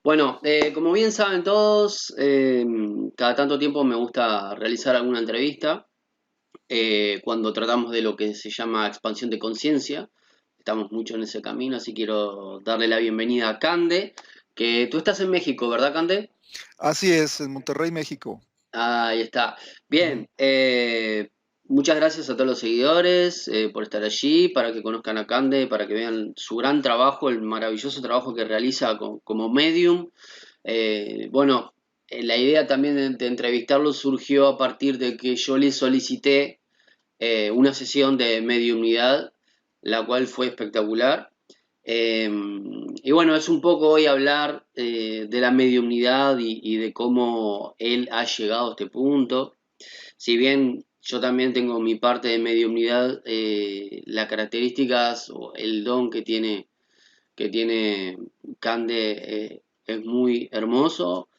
Bueno, como bien saben todos, cada tanto tiempo me gusta realizar alguna entrevista cuando tratamos de lo que se llama expansión de conciencia. Estamos mucho en ese camino, así quiero darle la bienvenida a Cande, que tú estás en México, ¿verdad, Cande? Así es, en Monterrey, México. Ahí está. Ujú. Bien, muchas gracias a todos los seguidores por estar allí, para que conozcan a Cande, para que vean su gran trabajo, el maravilloso trabajo que realiza como medium. Bueno, la idea también de entrevistarlo surgió a partir de que yo le solicité una sesión de mediunidad, la cual fue espectacular. Eh, y bueno, es un poco hoy hablar de la mediunidad y de cómo él ha llegado a este punto. Si bien yo también tengo mi parte de mediunidad, las características o el don que tiene Cande es muy hermoso.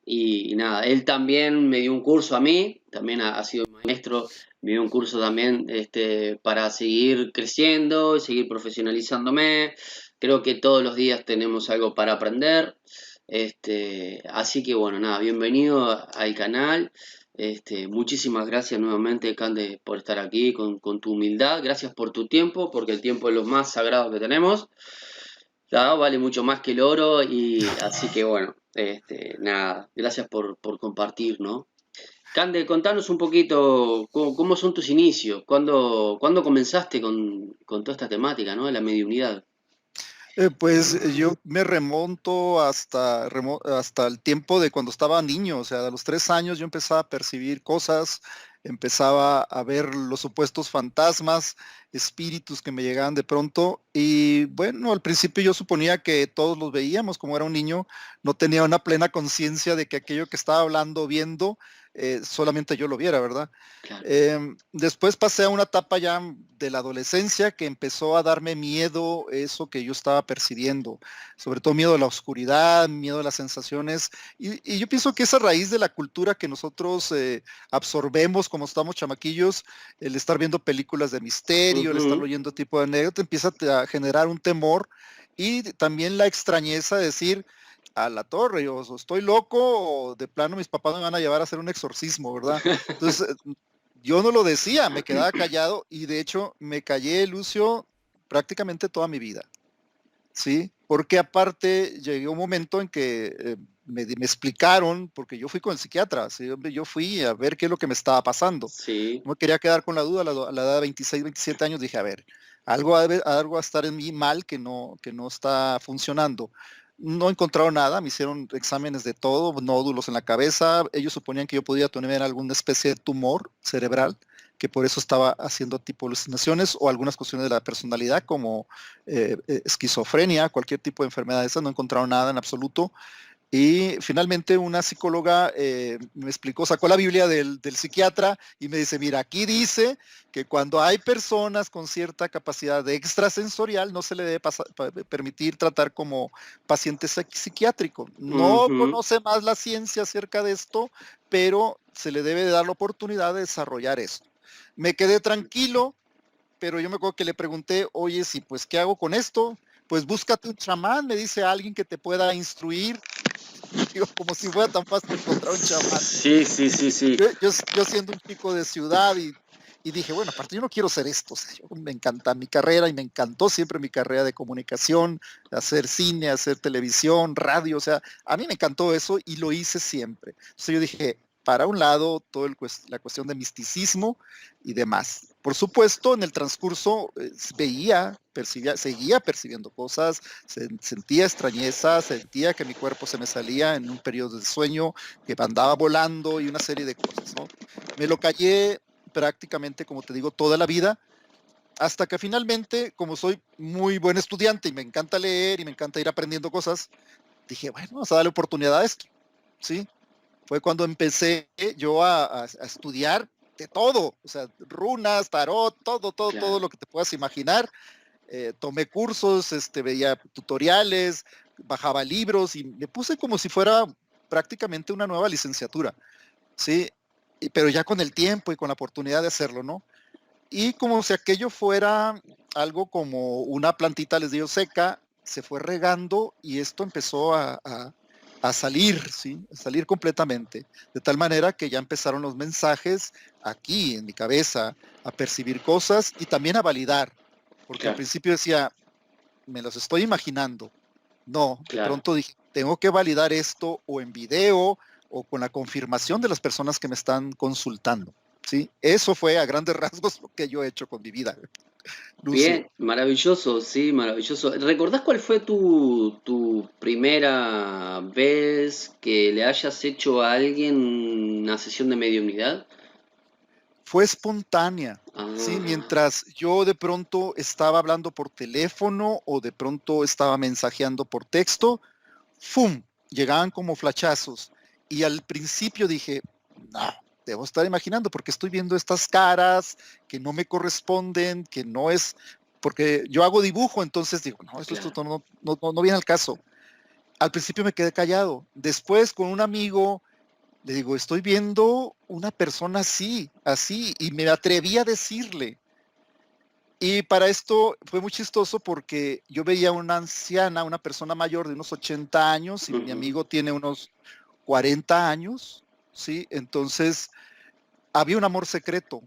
Y nada, él también me dio un curso a mí, también ha sido maestro, me dio un curso también para seguir creciendo, seguir profesionalizándome. Creo que todos los días tenemos algo para aprender. Así que bueno, nada, bienvenido al canal. Muchísimas gracias nuevamente, Cande, por estar aquí con tu humildad. Gracias por tu tiempo, porque el tiempo es lo más sagrado que tenemos. Claro, vale mucho más que el oro y así que bueno, nada, gracias por compartir, ¿no? Cande, contanos un poquito cómo son tus inicios, cuándo comenzaste con toda esta temática, ¿no? De la mediunidad. Yo me remonto hasta el tiempo de cuando estaba niño, o sea, a los 3 años yo empezaba a percibir cosas, empezaba a ver los supuestos fantasmas, espíritus que me llegaban de pronto y bueno, al principio yo suponía que todos los veíamos, como era un niño, no tenía una plena conciencia de que aquello que estaba hablando, viendo, solamente yo lo viera, ¿verdad? Claro. Después pasé a una etapa ya de la adolescencia que empezó a darme miedo eso que yo estaba percibiendo, sobre todo miedo a la oscuridad, miedo a las sensaciones, y yo pienso que esa raíz de la cultura que nosotros absorbemos como estamos chamaquillos, el estar viendo películas de misterio, el estar Ujú. oyendo tipo de anécdota, empieza a generar un temor y también la extrañeza de decir, a la torre, o estoy loco o de plano mis papás me van a llevar a hacer un exorcismo, ¿verdad? Entonces, yo no lo decía, me quedaba callado y de hecho me callé, Lucio, prácticamente toda mi vida, ¿sí? Porque aparte llegué a un momento en que me explicaron, porque yo fui con el psiquiatra, ¿sí? Hombre, yo fui a ver qué es lo que me estaba pasando. Sí. No me quería quedar con la duda, a la edad de 26, 27 años dije, a ver, algo va a estar en mí mal que no está funcionando. No encontraron nada, me hicieron exámenes de todo, nódulos en la cabeza, ellos suponían que yo podía tener alguna especie de tumor cerebral, que por eso estaba haciendo tipo alucinaciones o algunas cuestiones de la personalidad como esquizofrenia, cualquier tipo de enfermedad de esas, no encontraron nada en absoluto. Y finalmente una psicóloga me explicó, sacó la Biblia del psiquiatra y me dice, mira, aquí dice que cuando hay personas con cierta capacidad de extrasensorial, no se le debe permitir tratar como paciente psiquiátrico. No Ujú. conoce más la ciencia acerca de esto, pero se le debe de dar la oportunidad de desarrollar esto. Me quedé tranquilo, pero yo me acuerdo que le pregunté, oye, sí, pues, ¿qué hago con esto? Pues búscate un chamán, me dice alguien que te pueda instruir. Digo, como si fuera tan fácil encontrar un chamán. Sí, sí, sí, sí. Yo siendo un chico de ciudad y dije, bueno, aparte yo no quiero ser esto, o sea, me encanta mi carrera y me encantó siempre mi carrera de comunicación, hacer cine, hacer televisión, radio, o sea, a mí me encantó eso y lo hice siempre. Entonces yo dije, para un lado, la cuestión de misticismo y demás. Por supuesto, en el transcurso seguía percibiendo cosas, sentía extrañeza, sentía que mi cuerpo se me salía en un periodo de sueño, que andaba volando y una serie de cosas, ¿no? Me lo callé prácticamente, como te digo, toda la vida, hasta que finalmente, como soy muy buen estudiante y me encanta leer y me encanta ir aprendiendo cosas, dije, bueno, vamos a darle oportunidad a esto, ¿sí? Fue cuando empecé yo a estudiar de todo, o sea, runas, tarot, todo Claro. lo que te puedas imaginar. Tomé cursos, veía tutoriales, bajaba libros y me puse como si fuera prácticamente una nueva licenciatura, ¿sí? Pero ya con el tiempo y con la oportunidad de hacerlo, ¿no? Y como si aquello fuera algo como una plantita, les digo, seca, se fue regando y esto empezó a a salir, ¿sí? A salir completamente. De tal manera que ya empezaron los mensajes aquí en mi cabeza a percibir cosas y también a validar, porque al Claro, principio decía, me los estoy imaginando. No, de claro. pronto dije, tengo que validar esto o en video o con la confirmación de las personas que me están consultando, ¿sí? Eso fue a grandes rasgos lo que yo he hecho con mi vida, Lucio. Bien, maravilloso, sí, maravilloso. ¿Recordás cuál fue tu primera vez que le hayas hecho a alguien una sesión de mediunidad? Fue espontánea, ¿sí? Ah, Mientras yo de pronto estaba hablando por teléfono o de pronto estaba mensajeando por texto, ¡fum! Llegaban como flachazos. Y al principio dije, no, debo estar imaginando porque estoy viendo estas caras que no me corresponden, que no es, porque yo hago dibujo, entonces digo, no, esto claro. no viene al caso. Al principio me quedé callado. Después con un amigo le digo, estoy viendo una persona así, así, y me atreví a decirle. Y para esto fue muy chistoso porque yo veía una anciana, una persona mayor de unos 80 años y mi Ujú, amigo tiene unos 40 años, ¿sí? Entonces había un amor secreto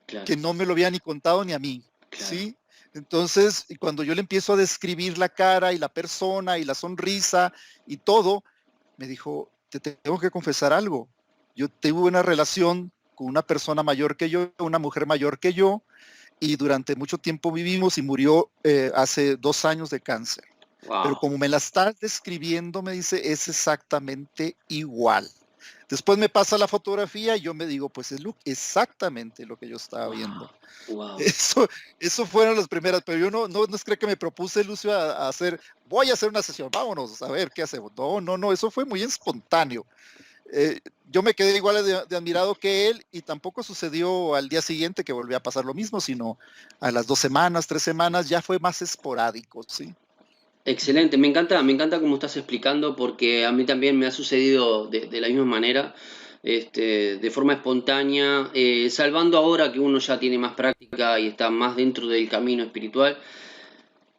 claro, que no me lo había ni contado ni a mí, claro. ¿sí? Entonces, y cuando yo le empiezo a describir la cara y la persona y la sonrisa y todo, me dijo, te tengo que confesar algo. Yo tuve una relación con una persona mayor que yo, una mujer mayor que yo, y durante mucho tiempo vivimos y murió hace 2 años de cáncer. Pero Wow. como me la estás describiendo, me dice, es exactamente igual. Después me pasa la fotografía y yo me digo, pues es exactamente lo que yo estaba viendo. Wow. Wow. Eso, eso fueron las primeras, pero yo no es creo que me propuse, Lucio, a hacer, voy a hacer una sesión, vámonos a ver qué hacemos. No, eso fue muy espontáneo. Yo me quedé igual de admirado que él y tampoco sucedió al día siguiente que volvió a pasar lo mismo, sino a las 2 semanas, 3 semanas, ya fue más esporádico, ¿sí? Ujú. Excelente, me encanta cómo estás explicando porque a mí también me ha sucedido de la misma manera, de forma espontánea, salvando ahora que uno ya tiene más práctica y está más dentro del camino espiritual,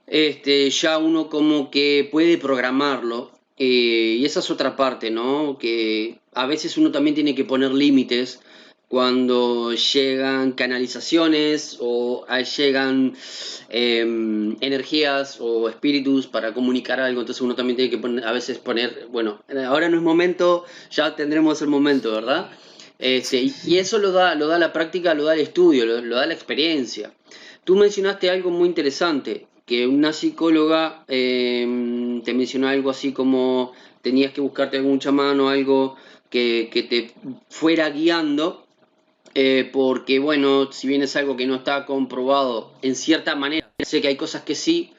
ya uno como que puede programarlo, y esa es otra parte, ¿no? Que a veces uno también tiene que poner límites cuando llegan canalizaciones o llegan energías o espíritus para comunicar algo, entonces uno también tiene que poner, a veces poner, bueno, ahora no es momento, ya tendremos el momento, ¿verdad? Y eso lo da la práctica, lo da el estudio, lo da la experiencia. Tú mencionaste algo muy interesante, que una psicóloga te mencionó algo así como tenías que buscarte algún chamán o algo que te fuera guiando, porque bueno, si bien es algo que no está comprobado en cierta manera, sé que hay cosas que sí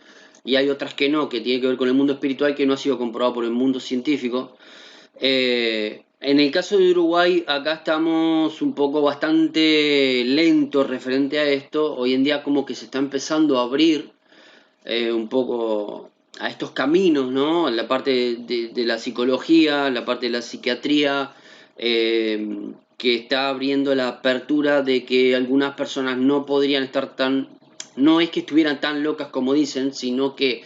y hay otras que no, que tiene que ver con el mundo espiritual que no ha sido comprobado por el mundo científico. En el caso de Uruguay, acá estamos un poco bastante lentos referente a esto. Hoy en día como que se está empezando a abrir un poco a estos caminos, ¿no? La parte de la psicología, la parte de la psiquiatría, que está abriendo la apertura de que algunas personas no podrían estar tan, no es que estuvieran tan locas como dicen, sino que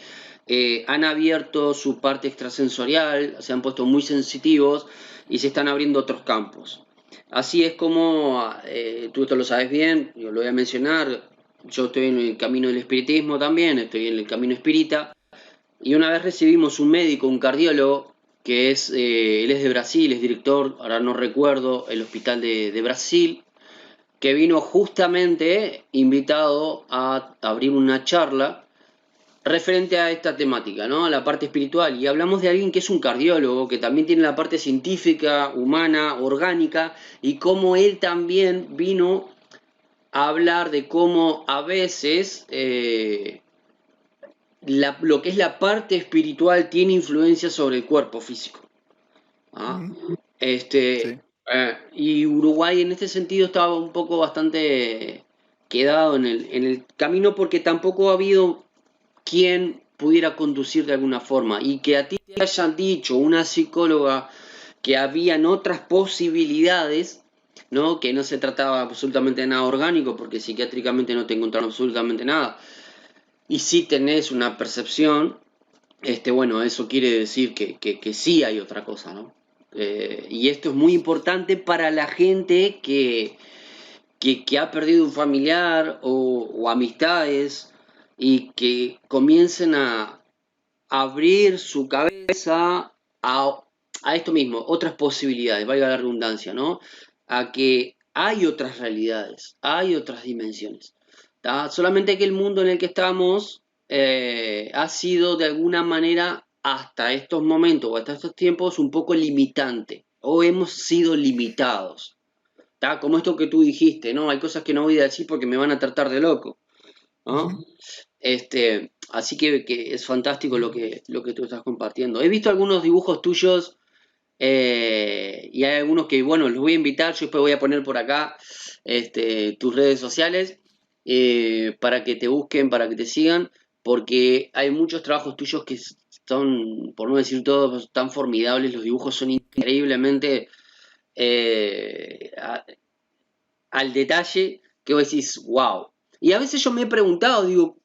han abierto su parte extrasensorial, se han puesto muy sensitivos y se están abriendo otros campos. Así es como, tú esto lo sabes bien, yo lo voy a mencionar, yo estoy en el camino del espiritismo también, estoy en el camino espírita, y una vez recibimos un médico, un cardiólogo, que es, él es de Brasil, es director, ahora no recuerdo, el hospital de Brasil, que vino justamente invitado a abrir una charla referente a esta temática, ¿no? A la parte espiritual. Y hablamos de alguien que es un cardiólogo, que también tiene la parte científica, humana, orgánica, y cómo él también vino a hablar de cómo a veces lo que es la parte espiritual tiene influencia sobre el cuerpo físico. ¿Ah? Mm, Este, sí. y Uruguay en este sentido estaba un poco bastante quedado en el camino porque tampoco ha habido quien pudiera conducir de alguna forma y que a ti te hayan dicho una psicóloga que habían otras posibilidades, ¿no? Que no se trataba absolutamente de nada orgánico porque psiquiátricamente no te encontraron absolutamente nada y sí tenés una percepción, bueno, eso quiere decir que sí hay otra cosa, ¿no? Y esto es muy importante para la gente que ha perdido un familiar o amistades y que comiencen a abrir su cabeza a, a esto mismo, otras posibilidades, valga la redundancia, ¿no? A que hay otras realidades, hay otras dimensiones. ¿Tá? Solamente que el mundo en el que estamos ha sido de alguna manera hasta estos momentos o hasta estos tiempos un poco limitante o hemos sido limitados. ¿Tá? Como esto que tú dijiste, ¿no? Hay cosas que no voy a decir porque me van a tratar de loco, ¿no? Ujú. Así que es fantástico lo que tú estás compartiendo. He visto algunos dibujos tuyos y hay algunos que, bueno, los voy a invitar, yo después voy a poner por acá tus redes sociales para que te busquen, para que te sigan, porque hay muchos trabajos tuyos que son, por no decir todos, tan formidables, los dibujos son increíblemente eh, a- al detalle que vos decís, wow. Y a veces yo me he preguntado, digo,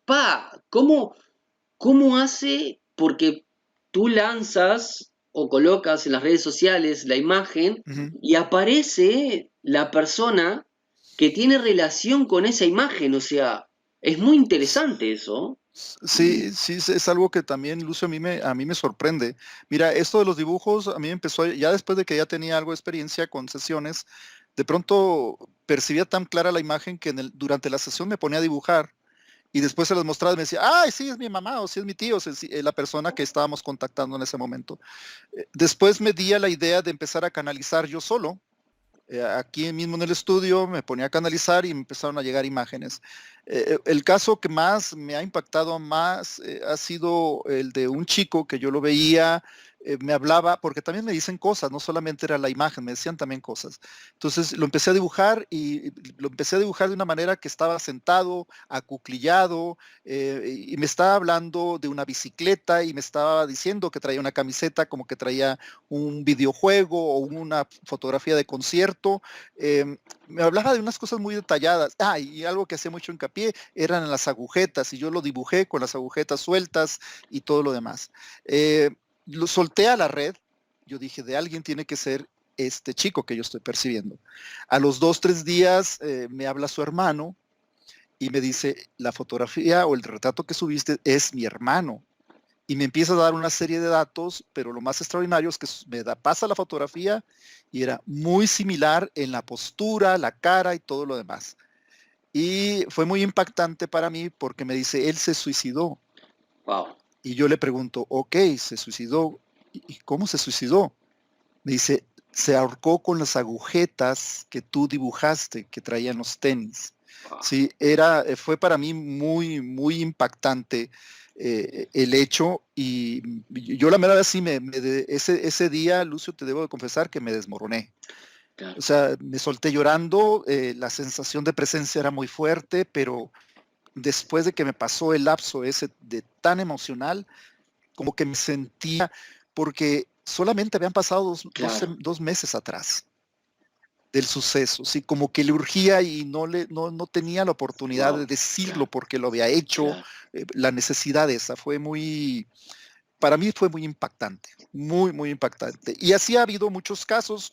¿cómo hace? Porque tú lanzas o colocas en las redes sociales la imagen Ujú. y aparece la persona que tiene relación con esa imagen. O sea, es muy interesante eso. Sí, sí, es algo que también, Lucio, a mí me sorprende. Mira, esto de los dibujos, a mí me empezó, ya después de que ya tenía algo de experiencia con sesiones, de pronto percibía tan clara la imagen que durante la sesión me ponía a dibujar y después se las mostraba y me decía, ay, sí, es mi mamá o sí es mi tío, o sea, sí, la persona que estábamos contactando en ese momento. Después me di a la idea de empezar a canalizar yo solo. Aquí mismo en el estudio me ponía a canalizar y me empezaron a llegar imágenes. El caso que más me ha impactado más ha sido el de un chico que yo lo veía, me hablaba, porque también me dicen cosas, no solamente era la imagen, me decían también cosas. Entonces lo empecé a dibujar y lo empecé a dibujar de una manera que estaba sentado, acuclillado, y me estaba hablando de una bicicleta y me estaba diciendo que traía una camiseta como que traía un videojuego o una fotografía de concierto. Me hablaba de unas cosas muy detalladas. Y algo que hacía mucho hincapié eran las agujetas y yo lo dibujé con las agujetas sueltas y todo lo demás. Eh, lo solté a la red. Yo dije, de alguien tiene que ser este chico que yo estoy percibiendo. A los 2, 3 días me habla su hermano y me dice, la fotografía o el retrato que subiste es mi hermano y me empieza a dar una serie de datos, pero lo más extraordinario es que pasa la fotografía y era muy similar en la postura, la cara y todo lo demás. Y fue muy impactante para mí porque me dice, él se suicidó. Wow. Y yo le pregunto, ok, se suicidó. ¿Y cómo se suicidó? Me dice, se ahorcó con las agujetas que tú dibujaste, que traían los tenis. Wow. Sí, fue para mí muy, muy impactante el hecho y yo la verdad sí, ese día, Lucio, te debo de confesar que me desmoroné. O Claro. sea, me solté llorando, la sensación de presencia era muy fuerte, pero después de que me pasó el lapso ese de tan emocional, como que me sentía, porque solamente habían pasado Claro. 2 meses atrás del suceso, sí, como que le urgía y no tenía la oportunidad de Wow. decirlo Claro. porque lo había hecho, Claro. la necesidad esa para mí fue muy impactante, muy, muy impactante. Y así ha habido muchos casos,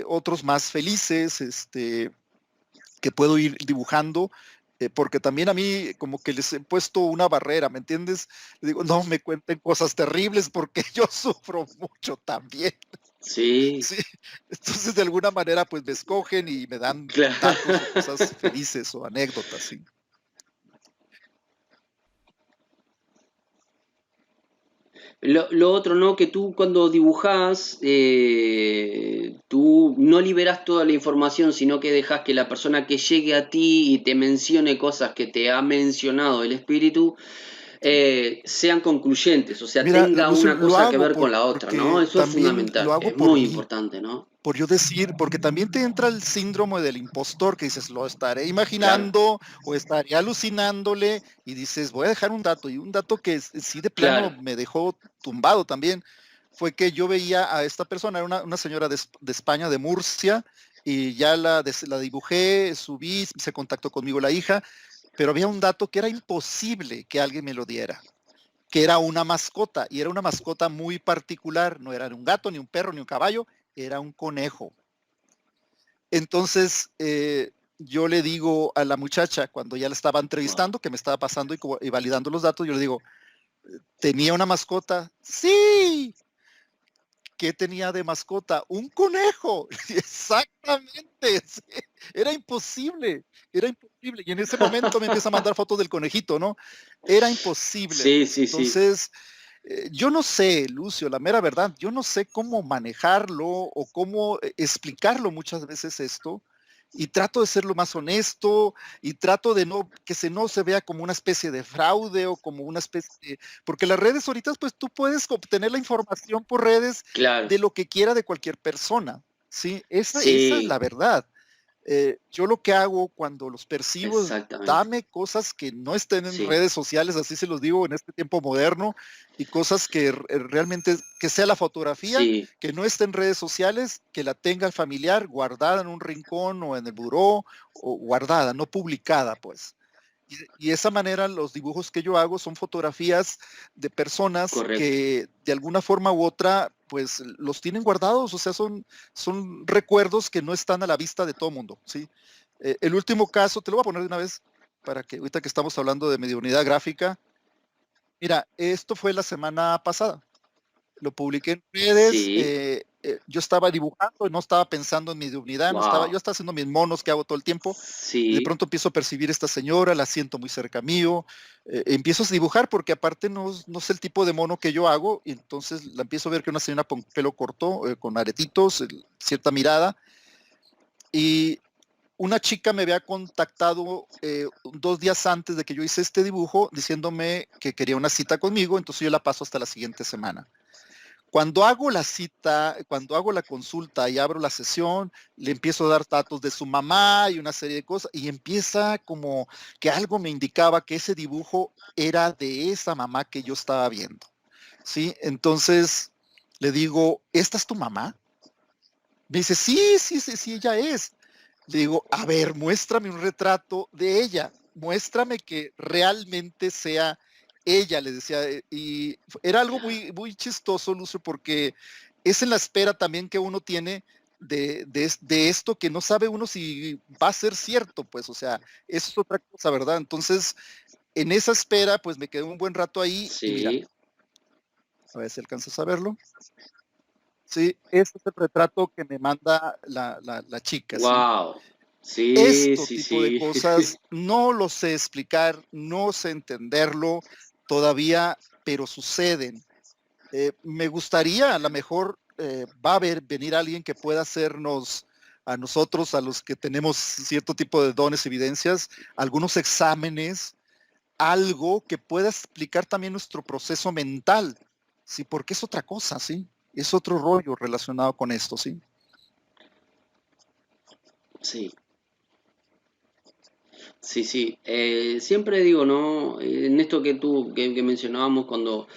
otros más felices, que puedo ir dibujando, porque también a mí como que les he puesto una barrera, ¿me entiendes? Le digo, no me cuenten cosas terribles porque yo sufro mucho también, Sí. ¿sí? Entonces de alguna manera pues me escogen y me dan Claro. datos o cosas felices o anécdotas, ¿sí? Lo otro, ¿no? Que tú cuando dibujás, tú no liberás toda la información, sino que dejas que la persona que llegue a ti y te mencione cosas que te ha mencionado el espíritu, sean concluyentes, o sea, Mira, tenga Lucio, una lo cosa que hago ver con la otra, ¿no? porque Eso es también lo fundamental, hago es por muy mí, importante, ¿no? por yo decir, porque también te entra el síndrome del impostor, que dices, lo estaré Claro, imaginando o estaré alucinándole, y dices, voy a dejar un dato, y un dato que sí de plano claro, me dejó tumbado también, fue que yo veía a esta persona, era una señora de España, de Murcia, y ya la dibujé, subí, se contactó conmigo la hija, pero había un dato que era imposible que alguien me lo diera, que era una mascota, y era una mascota muy particular, no era ni un gato, ni un perro, ni un caballo, era un conejo. Entonces, yo le digo a la muchacha, cuando ya la estaba Wow. entrevistando, que me estaba pasando y validando los datos, yo le digo, ¿tenía una mascota? Sí. ¿Qué tenía de mascota? Un conejo. Exactamente. Sí. Era imposible, era imposible. Y en ese momento me empieza a mandar fotos del conejito, ¿no? Era imposible, Sí, pues. sí, sí. Entonces, yo no sé, Lucio, la mera verdad, yo no sé cómo manejarlo o cómo explicarlo muchas veces esto. Y trato de ser lo más honesto y trato de no que no se vea como una especie de fraude o como una especie de, porque las redes ahorita, pues tú puedes obtener la información por redes Claro. de lo que quiera de cualquier persona, ¿sí? Esa es la Sí, verdad. Yo lo que hago cuando los percibo, exactamente. dame cosas que no estén en Sí, redes sociales, así se los digo en este tiempo moderno, y cosas que realmente, que sea la fotografía, sí, que no esté en redes sociales, que la tenga el familiar guardada en un rincón o en el buró, o guardada, no publicada, pues. Y de esa manera los dibujos que yo hago son fotografías de personas correcto. que de alguna forma u otra pues los tienen guardados, o sea, son recuerdos que no están a la vista de todo mundo, ¿sí? El último caso, te lo voy a poner de una vez para que ahorita que estamos hablando de mediunidad gráfica, mira, esto fue la semana pasada. Lo publiqué en redes, Sí, yo estaba dibujando, no estaba pensando en mi dignidad, no estaba, yo wow. estaba haciendo mis monos que hago todo el tiempo, y de Sí, pronto empiezo a percibir esta señora, la siento muy cerca mío, empiezo a dibujar porque aparte no es el tipo de mono que yo hago, y entonces la empiezo a ver que una señora con pelo corto, con aretitos, cierta mirada, y una chica me había contactado 2 días antes de que yo hice este dibujo diciéndome que quería una cita conmigo, entonces yo la paso hasta la siguiente semana. Cuando hago la cita, cuando hago la consulta y abro la sesión, le empiezo a dar datos de su mamá y una serie de cosas, y empieza como que algo me indicaba que ese dibujo era de esa mamá que yo estaba viendo, ¿sí? Entonces le digo, ¿esta es tu mamá? Me dice, sí, sí, sí, sí, ella es. Le digo, a ver, muéstrame un retrato de ella, muéstrame que realmente sea ella, le decía, y era algo claro. muy, muy chistoso, Lucio, porque es en la espera también que uno tiene de esto que no sabe uno si va a ser cierto, pues, o sea, eso es otra cosa, ¿verdad? Entonces, en esa espera, pues me quedé un buen rato ahí y mira, Sí, a ver si alcanzas a verlo. Sí, este es el retrato que me manda la chica, ¿sí? wow. Sí, Esto sí, tipo de sí. cosas no lo sé explicar, no sé entenderlo todavía, pero suceden. Me gustaría, a lo mejor va a venir alguien que pueda hacernos a nosotros, a los que tenemos cierto tipo de dones, evidencias, algunos exámenes, algo que pueda explicar también nuestro proceso mental, sí, porque es otra cosa, sí, es otro rollo relacionado con esto, sí. Sí, sí, sí. Siempre digo, ¿no? En esto que mencionábamos, cuando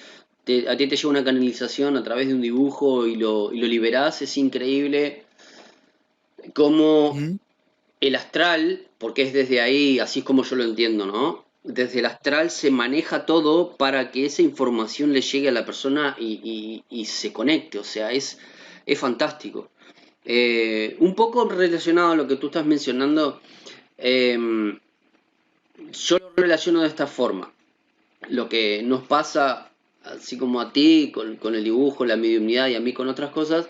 a ti te llega una canalización a través de un dibujo y lo liberás, es increíble cómo Ujú. el astral, porque es desde ahí, así es como yo lo entiendo, ¿no? Desde el astral se maneja todo para que esa información le llegue a la persona y se conecte, o sea, es fantástico. Un poco relacionado a lo que tú estás mencionando, eh, yo lo relaciono de esta forma. Lo que nos pasa, así como a ti, con el dibujo, la mediunidad y a mí con otras cosas,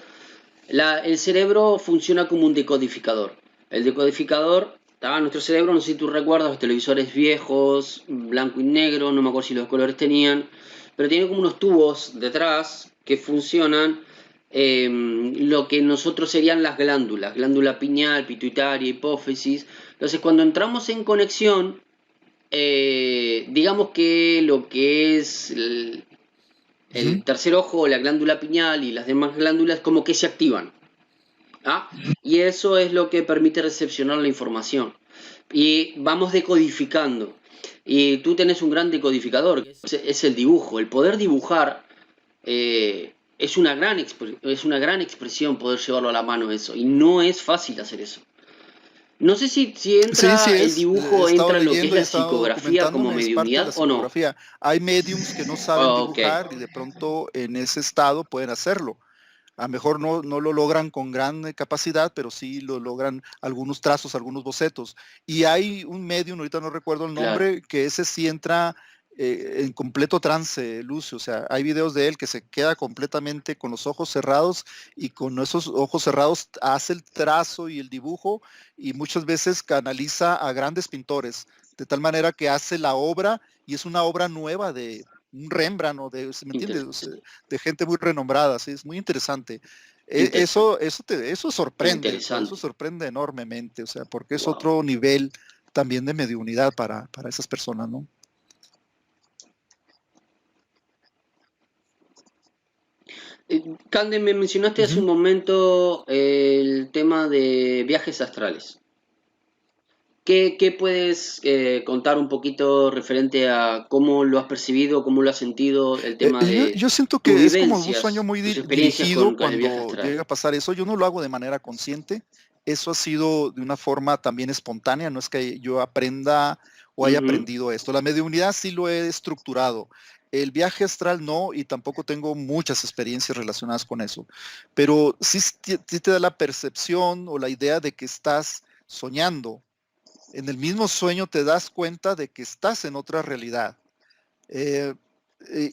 el cerebro funciona como un decodificador. El decodificador estaba en nuestro cerebro, no sé si tú recuerdas, los televisores viejos, blanco y negro, no me acuerdo si los colores tenían, pero tiene como unos tubos detrás que funcionan lo que nosotros serían las glándulas, glándula pineal, pituitaria, hipófisis. Entonces cuando entramos en conexión, digamos que lo que es el Ujú. tercer ojo, la glándula pineal y las demás glándulas como que se activan. ¿Ah? Y eso es lo que permite recepcionar la información. Y vamos decodificando. Y tú tenés un gran decodificador, que es el dibujo. El poder dibujar es una gran expresión poder llevarlo a la mano eso. Y no es fácil hacer eso. No sé si Sí, sí entra el es. He dibujo, estado entra lo que es leyendo y he la estado psicografía como documentándome, es parte de la mediunidad o no. psicografía. Hay mediums que no saben Ah, ok, dibujar y de pronto en ese estado pueden hacerlo. A lo mejor no lo logran con gran capacidad, pero sí lo logran algunos trazos, algunos bocetos. Y hay un medium, ahorita no recuerdo el claro, nombre, que ese sí entra en completo trance, Lucio. O sea, hay videos de él que se queda completamente con los ojos cerrados y con esos ojos cerrados hace el trazo y el dibujo y muchas veces canaliza a grandes pintores, de tal manera que hace la obra y es una obra nueva de un Rembrandt o de, ¿me entiendes? O sea, interesante, de gente muy renombrada, ¿sí? Es muy interesante. interesante, Eso interesante. sorprende enormemente, o sea, porque es Wow. otro nivel también de mediunidad para esas personas, ¿no? Cande, me mencionaste hace un Ujú. momento el tema de viajes astrales. ¿Qué puedes contar un poquito referente a cómo lo has percibido, cómo lo has sentido, el tema de Yo siento tus que es como un sueño vivencias, muy tus experiencias dirigido con el viaje cuando astral? llega a pasar eso. Yo no lo hago de manera consciente. Eso ha sido de una forma también espontánea. No es que yo aprenda o haya Ujú. aprendido esto. La mediunidad sí lo he estructurado. El viaje astral no, y tampoco tengo muchas experiencias relacionadas con eso. Pero sí, sí te da la percepción o la idea de que estás soñando. En el mismo sueño te das cuenta de que estás en otra realidad. Eh,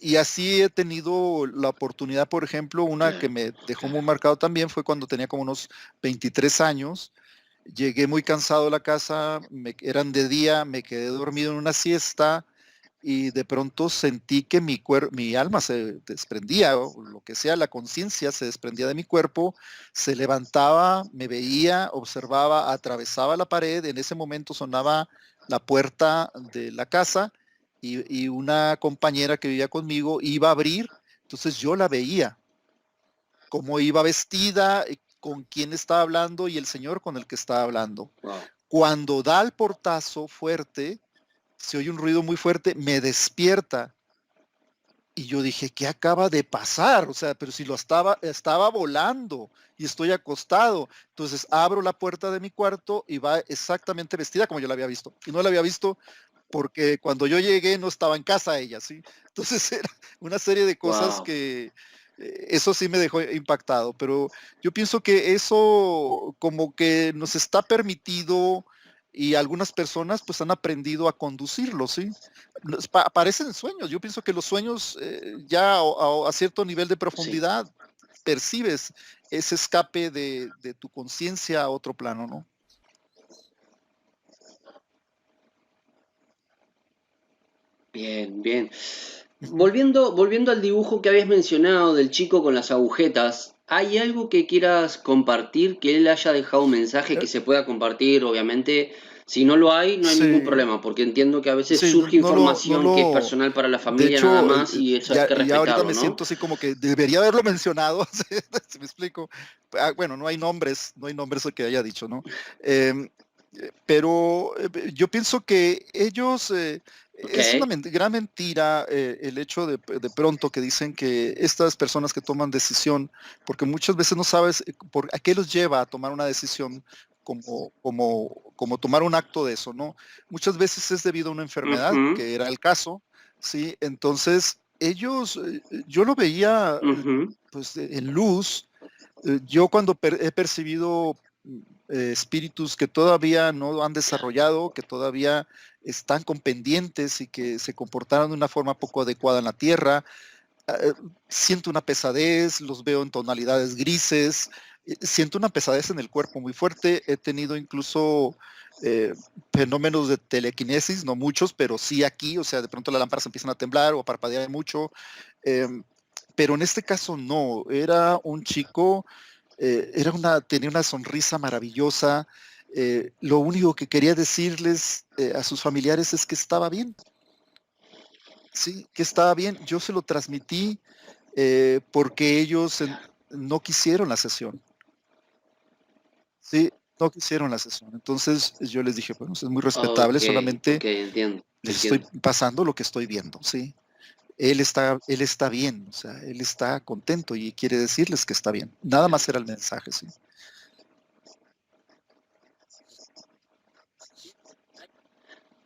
y así he tenido la oportunidad, por ejemplo, una que Claro, me dejó muy claro. marcado también fue cuando tenía como unos 23 años. Llegué muy cansado a la casa, eran de día, me quedé dormido en una siesta y de pronto sentí que mi alma se desprendía, o lo que sea, la conciencia se desprendía de mi cuerpo, se levantaba, me veía, observaba, atravesaba la pared, en ese momento sonaba la puerta de la casa y una compañera que vivía conmigo iba a abrir, entonces yo la veía, cómo iba vestida, con quién estaba hablando y el señor con el que estaba hablando. Wow. Cuando da el portazo fuerte, se oye un ruido muy fuerte, me despierta y yo dije, ¿qué acaba de pasar? O sea, pero si estaba volando y estoy acostado. Entonces abro la puerta de mi cuarto y va exactamente vestida como yo la había visto. Y no la había visto porque cuando yo llegué no estaba en casa ella, ¿sí? Entonces era una serie de cosas Wow. que eso sí me dejó impactado, pero yo pienso que eso como que nos está permitido y algunas personas pues han aprendido a conducirlo, ¿sí? Aparecen sueños, yo pienso que los sueños ya a cierto nivel de Sí. profundidad percibes ese escape de tu conciencia a otro plano, ¿no? Bien, bien. Ujú. Volviendo al dibujo que habías mencionado del chico con las agujetas, ¿hay algo que quieras compartir, que él haya dejado un mensaje Eh, que se pueda compartir? Obviamente, si no lo hay, no hay ningún sí, problema, porque entiendo que a veces sí, surge no información que es lo, personal para la de familia nada hecho, más y eso hay que ya ahorita respetarlo, me ¿no? siento así como que debería haberlo mencionado, si me explico. Bueno, no hay nombres que haya dicho, ¿no? Em, pero yo pienso que ellos, Ok. es una gran mentira el hecho de pronto que dicen que estas personas que toman decisión, porque muchas veces no sabes a qué los lleva a tomar una decisión como tomar un acto de eso, ¿no? Muchas veces es debido a una enfermedad, Ujú, que era el caso, ¿sí? Entonces, ellos, yo lo veía ujú. pues en luz. Yo cuando he percibido espíritus que todavía no han desarrollado, que todavía están con pendientes y que se comportaron de una forma poco adecuada en la Tierra, eh, siento una pesadez, los veo en tonalidades grises, siento una pesadez en el cuerpo muy fuerte. He tenido incluso eh, fenómenos de telequinesis, no muchos, pero sí aquí, o sea, de pronto las lámparas empiezan a temblar o a parpadear mucho. eh, pero en este caso no, era un chico, tenía una sonrisa maravillosa. Lo único que quería decirles a sus familiares es que estaba bien, sí, que estaba bien. Yo se lo transmití porque ellos no quisieron la sesión, sí, no quisieron la sesión. Entonces yo les dije, bueno, es muy respetable, Ok, solamente ok, entiendo, les estoy entiendo. pasando lo que estoy viendo, sí. Él está bien, o sea, él está contento y quiere decirles que está bien. Nada más era el mensaje, sí.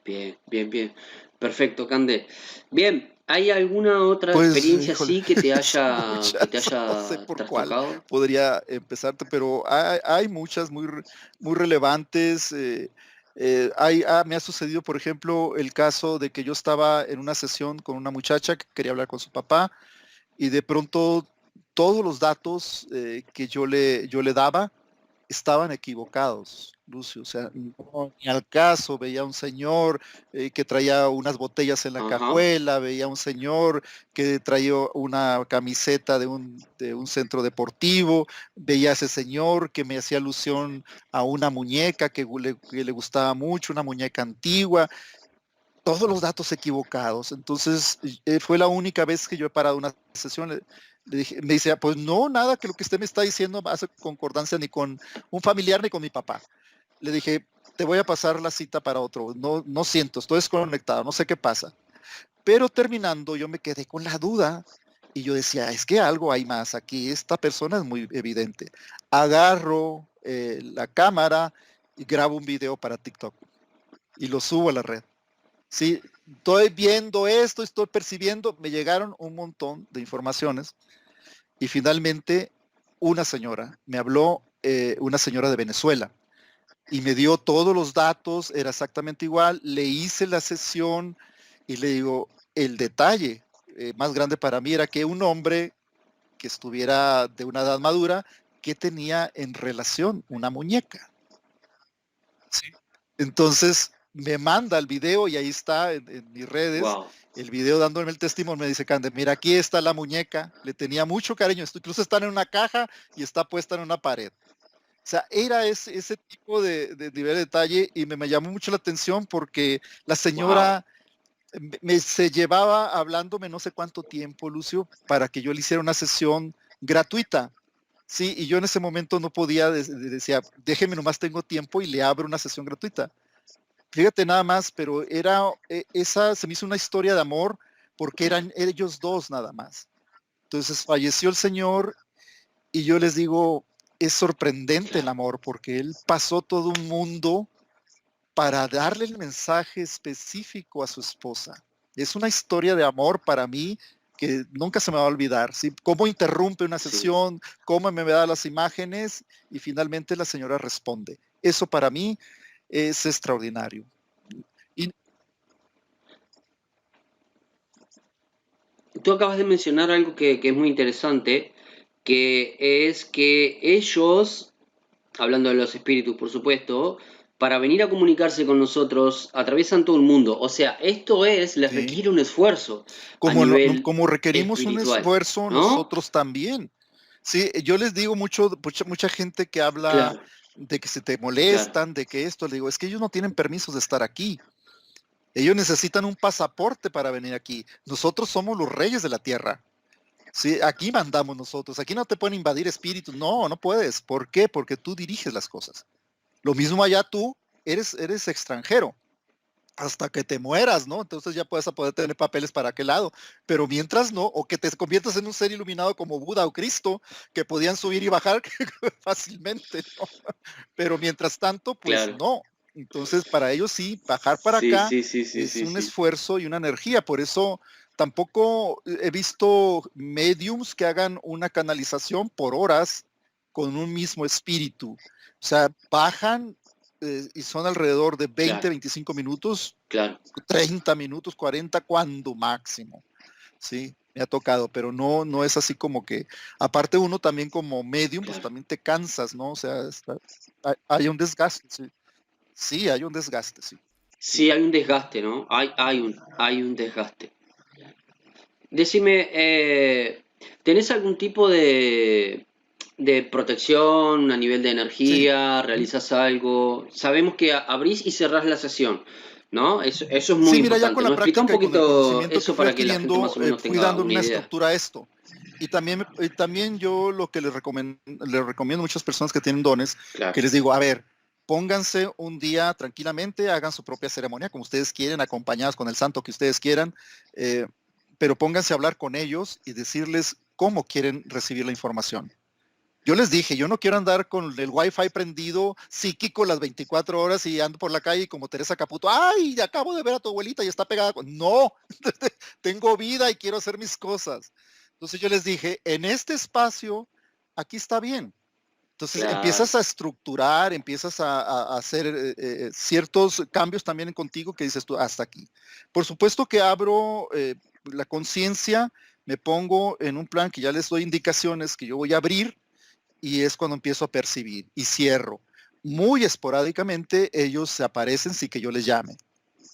Bien, bien, bien. Perfecto, Cande. Bien, ¿hay alguna otra Pues, experiencia híjole, así que te son haya, que te muchas, no sé haya por cuál trastocado? podría empezarte, pero hay muchas muy relevantes. Me ha sucedido, por ejemplo, el caso de que yo estaba en una sesión con una muchacha que quería hablar con su papá y de pronto todos los datos que yo le daba estaban equivocados, Lucio. O sea, no, ni al caso. Veía un señor que traía unas botellas en la Ajá. cajuela, veía un señor que traía una camiseta de un centro deportivo, veía a ese señor que me hacía alusión a una muñeca que le gustaba mucho, una muñeca antigua, todos los datos equivocados. Entonces, fue la única vez que yo he parado una sesión. Me dice, pues no, nada que lo que usted me está diciendo hace concordancia ni con un familiar ni con mi papá. Le dije, te voy a pasar la cita para otro. No, no siento, estoy desconectado, no sé qué pasa. Pero terminando, yo me quedé con la duda y yo decía, es que algo hay más aquí. Esta persona es muy evidente. Agarro la cámara y grabo un video para TikTok y lo subo a la red. Sí, estoy viendo esto, estoy percibiendo, me llegaron un montón de informaciones y finalmente una señora me habló, una señora de Venezuela, y me dio todos los datos, era exactamente igual, le hice la sesión y le digo, el detalle más grande para mí era que un hombre que estuviera de una edad madura, que tenía en relación una muñeca. Sí. Entonces me manda el video y ahí está en mis redes, Wow. el video dándome el testimonio. Me dice, Cande, mira, aquí está la muñeca, le tenía mucho cariño, incluso está en una caja y está puesta en una pared. O sea, era ese tipo de nivel de detalle y me llamó mucho la atención porque la Wow. señora se llevaba hablándome no sé cuánto tiempo, Lucio, para que yo le hiciera una sesión gratuita. Sí, y yo en ese momento no podía, decía, déjeme nomás tengo tiempo y le abro una sesión gratuita. Fíjate nada más, pero esa se me hizo una historia de amor porque Claro. eran ellos dos nada más. Entonces falleció el señor y yo les digo, es sorprendente el Claro. amor porque él pasó todo un mundo para darle el mensaje específico a su esposa. Es una historia de amor para mí que nunca se me va a olvidar. ¿Sí? Cómo interrumpe una Sí. sesión, cómo me da las imágenes y finalmente la señora responde. Eso para mí es extraordinario. Y Tú acabas de mencionar algo que es muy interesante, que es que ellos, hablando de los espíritus, por supuesto, para venir a comunicarse con nosotros, atraviesan todo el mundo. O sea, les sí, requiere un esfuerzo a como, nivel como requerimos un espiritual, esfuerzo, ¿no? nosotros también. Sí, yo les digo mucha gente que habla Claro, de que se te claro, molestan, de que esto, le digo, es que ellos no tienen permisos de estar aquí. Ellos necesitan un pasaporte para venir aquí. Nosotros somos los reyes de la tierra. Sí, aquí mandamos nosotros. Aquí no te pueden invadir espíritus. No, no puedes. ¿Por qué? Porque tú diriges las cosas. Lo mismo allá tú eres extranjero hasta que te mueras, ¿no? Entonces ya puedes a poder tener papeles para aquel lado. Pero mientras no, o que te conviertas en un ser iluminado como Buda o Cristo, que podían subir y bajar fácilmente, ¿no? Pero mientras tanto, pues claro. no. Entonces, para ellos sí, bajar para Sí, acá sí, sí, sí, es sí, un sí. esfuerzo y una energía. Por eso tampoco he visto mediums que hagan una canalización por horas con un mismo espíritu. O sea, bajan y son alrededor de 20, Claro, 25 minutos, claro, 30 minutos, 40 cuando máximo. Sí, me ha tocado, pero no, no es así como que, aparte uno también como medium, pues claro. también te cansas, ¿no? O sea, hay un desgaste, sí. Sí, hay un desgaste, sí. Sí. Sí, hay un desgaste, ¿no? Hay un desgaste. Decime, ¿tenés algún tipo de protección a nivel de Sí. energía? ¿Realizás algo? Sabemos que abrís y cerrás la sesión, ¿no? Eso es muy Sí, mira, ya con importante, la ¿no? Explica un práctica y con el poquito conocimiento que eso fui para que la gente adquiriendo, más o menos fui tenga dándole una una idea. estructura a esto. Y también yo lo que les recomiendo a muchas personas que tienen dones, Claro, que les digo, a ver, pónganse un día tranquilamente, hagan su propia ceremonia como ustedes quieren, acompañados con el santo que ustedes quieran, eh, pero pónganse a hablar con ellos y decirles cómo quieren recibir la información. Yo les dije, yo no quiero andar con el wifi prendido, psíquico las 24 horas y ando por la calle y como Teresa Caputo, ay, acabo de ver a tu abuelita y está pegada con... No, tengo vida y quiero hacer mis cosas. Entonces yo les dije, en este espacio, aquí está bien. Entonces Claro, empiezas a estructurar, empiezas a hacer ciertos cambios también contigo que dices tú, hasta aquí. Por supuesto que abro la conciencia, me pongo en un plan que ya les doy indicaciones que yo voy a abrir y es cuando empiezo a percibir y cierro. Muy esporádicamente ellos se aparecen sin que yo les llame.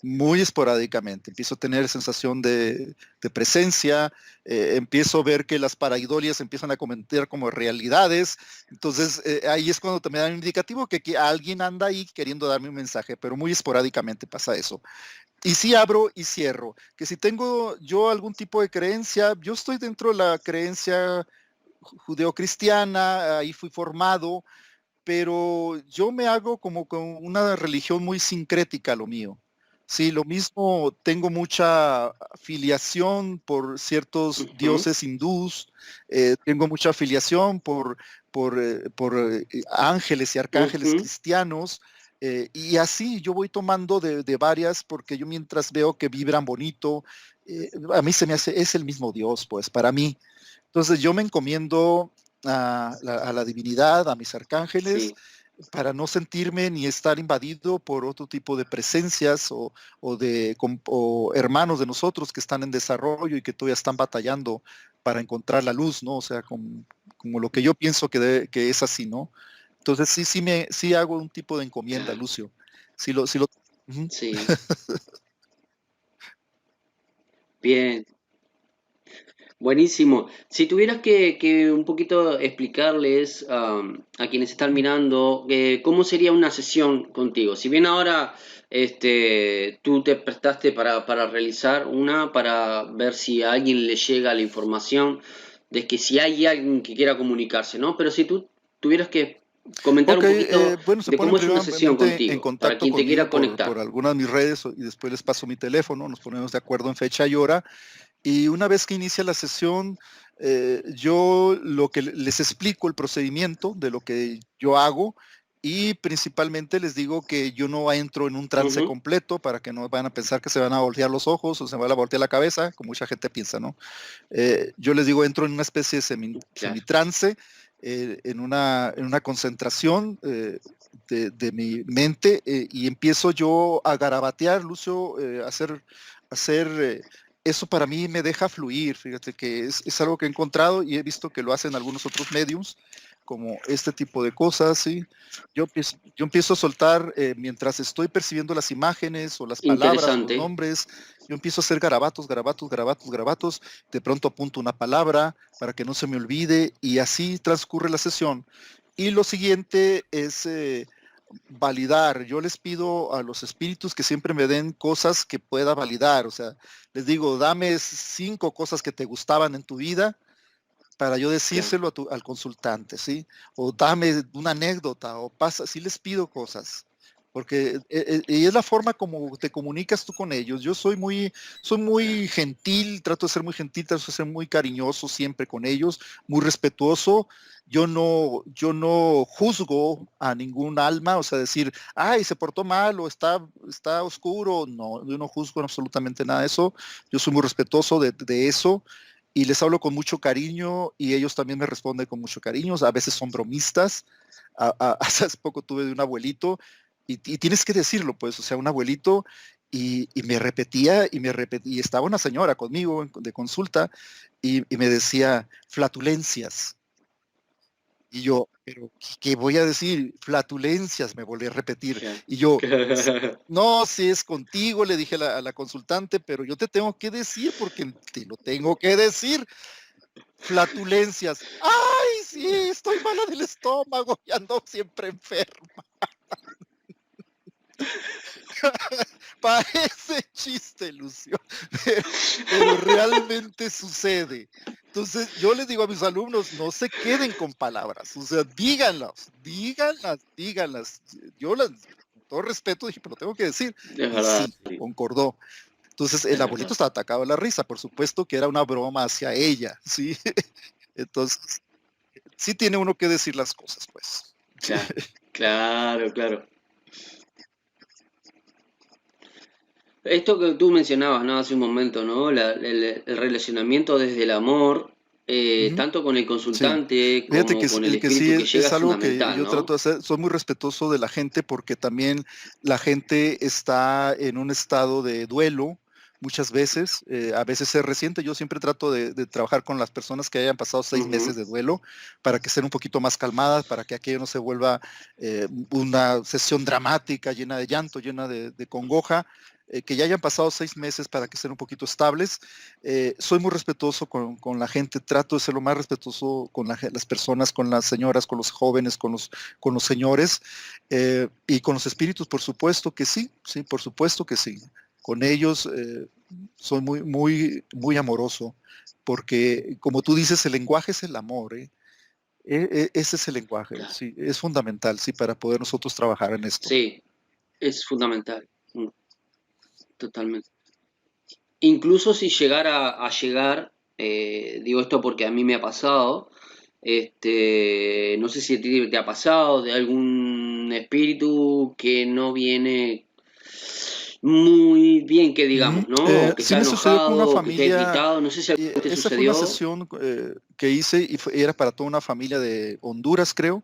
Muy esporádicamente. Empiezo a tener sensación de presencia, empiezo a ver que las paraidolias empiezan a comentar como realidades. Entonces ahí es cuando te me dan un indicativo que alguien anda ahí queriendo darme un mensaje, pero muy esporádicamente pasa eso. Y sí abro y cierro. Que si tengo yo algún tipo de creencia, yo estoy dentro de la creencia judeocristiana, ahí fui formado, pero yo me hago como con una religión muy sincrética lo mío. Sí, lo mismo, tengo mucha filiación por ciertos ujú, dioses hindús, tengo mucha afiliación por ángeles y arcángeles ujú, cristianos, y así yo voy tomando de varias porque yo mientras veo que vibran bonito, a mí se me hace, es el mismo Dios, pues, para mí. Entonces yo me encomiendo a la divinidad, a mis arcángeles, sí, para no sentirme ni estar invadido por otro tipo de presencias o hermanos de nosotros que están en desarrollo y que todavía están batallando para encontrar la luz, ¿no? O sea, como lo que yo pienso que es así, ¿no? Entonces sí hago un tipo de encomienda, claro, Lucio. Ujú. sí, bien. Buenísimo. Si tuvieras que un poquito explicarles a quienes están mirando, cómo sería una sesión contigo. Si bien ahora tú te prestaste para realizar una, para ver si a alguien le llega la información de que si hay alguien que quiera comunicarse, ¿no? Pero si tú tuvieras que comentar Ok, un poquito bueno, se de ponen cómo es una sesión primeramente en contigo, para contacto quien te conmigo quiera por conectar. algunas de mis redes y después les paso mi teléfono, nos ponemos de acuerdo en fecha y hora. Y una vez que inicia la sesión, yo lo que les explico el procedimiento de lo que yo hago y principalmente les digo que yo no entro en un trance Ujú, completo para que no van a pensar que se van a voltear los ojos o se van a voltear la cabeza, como mucha gente piensa, ¿no? Yo les digo, entro en una especie de claro. semitrance, en una concentración de mi mente y empiezo yo a garabatear, Lucio, hacer eso para mí me deja fluir, fíjate que es algo que he encontrado y he visto que lo hacen algunos otros mediums, como este tipo de cosas, ¿sí? Yo empiezo a soltar mientras estoy percibiendo las imágenes o las palabras o los Interesante. nombres, yo empiezo a hacer garabatos, garabatos, garabatos, garabatos, de pronto apunto una palabra para que no se me olvide y así transcurre la sesión. Y lo siguiente es validar. Yo les pido a los espíritus que siempre me den cosas que pueda validar. O sea, les digo, dame 5 cosas que te gustaban en tu vida para yo Claro. decírselo al consultante, ¿sí? O dame una anécdota, o pasa, sí les pido cosas, porque y es la forma como te comunicas tú con ellos. Yo soy muy gentil, trato de ser muy gentil, trato de ser muy cariñoso siempre con ellos, muy respetuoso. Yo no juzgo a ningún alma, o sea, decir, ay, se portó mal o está oscuro. No, yo no juzgo absolutamente nada de eso. Yo soy muy respetuoso de eso y les hablo con mucho cariño y ellos también me responden con mucho cariño. O sea, a veces son bromistas. Hace poco tuve de un abuelito y tienes que decirlo, pues, o sea, un abuelito y me repetía y me repetía, y estaba una señora conmigo de consulta y me decía flatulencias. Y yo, pero ¿qué voy a decir? Flatulencias, me volví a repetir. Claro. Y yo, no, si es contigo, le dije a la consultante, pero yo te tengo que decir porque te lo tengo que decir. Flatulencias. Ay, sí, estoy mala del estómago y ando siempre enfermo. Parece chiste, Lucio, pero realmente sucede. Entonces, yo les digo a mis alumnos, no se queden con palabras, o sea, díganlas, díganlas, díganlas. Yo las, con todo respeto, dije, pero lo tengo que decir. Es Y verdad, sí, concordó. Entonces, el es abuelito verdad. estaba atacado de la risa, por supuesto que era una broma hacia ella, ¿sí? Entonces, sí tiene uno que decir las cosas, pues. Sí. Claro, claro, claro. Esto que tú mencionabas, ¿no? Hace un momento, ¿no? El relacionamiento desde el amor, Ujú. tanto con el Sí, consultante fíjate como con el que sí espíritu que llega, es es algo que fundamental, yo trato ¿no? de hacer. Soy muy respetuoso de la gente porque también la gente está en un estado de duelo muchas veces, a veces es reciente. Yo siempre trato de trabajar con las personas que hayan pasado 6 meses Ujú. de duelo para que estén un poquito más calmadas, para que aquello no se vuelva una sesión dramática, llena de llanto, llena de congoja. Que ya hayan pasado 6 meses para que estén un poquito estables. Soy muy respetuoso con la gente, trato de ser lo más respetuoso con las personas, con las señoras, con los jóvenes, con los señores y con los espíritus, por supuesto que sí, sí, por supuesto que sí. Con ellos soy muy, muy, muy amoroso, porque como tú dices, el lenguaje es el amor, ¿eh? Ese es el lenguaje, Claro. sí, es fundamental, sí, para poder nosotros trabajar en esto. Sí, es fundamental, totalmente. Incluso si llegara a llegar, digo esto porque a mí me ha pasado, no sé si a ti te ha pasado de algún espíritu que no viene muy bien, que Ujú. digamos, ¿no? O que Sí está me sucedió con una enojado, o que está familia. irritado, no sé si alguna vez te Esa fue una sucedió. sesión que hice y era para toda una familia de Honduras, creo.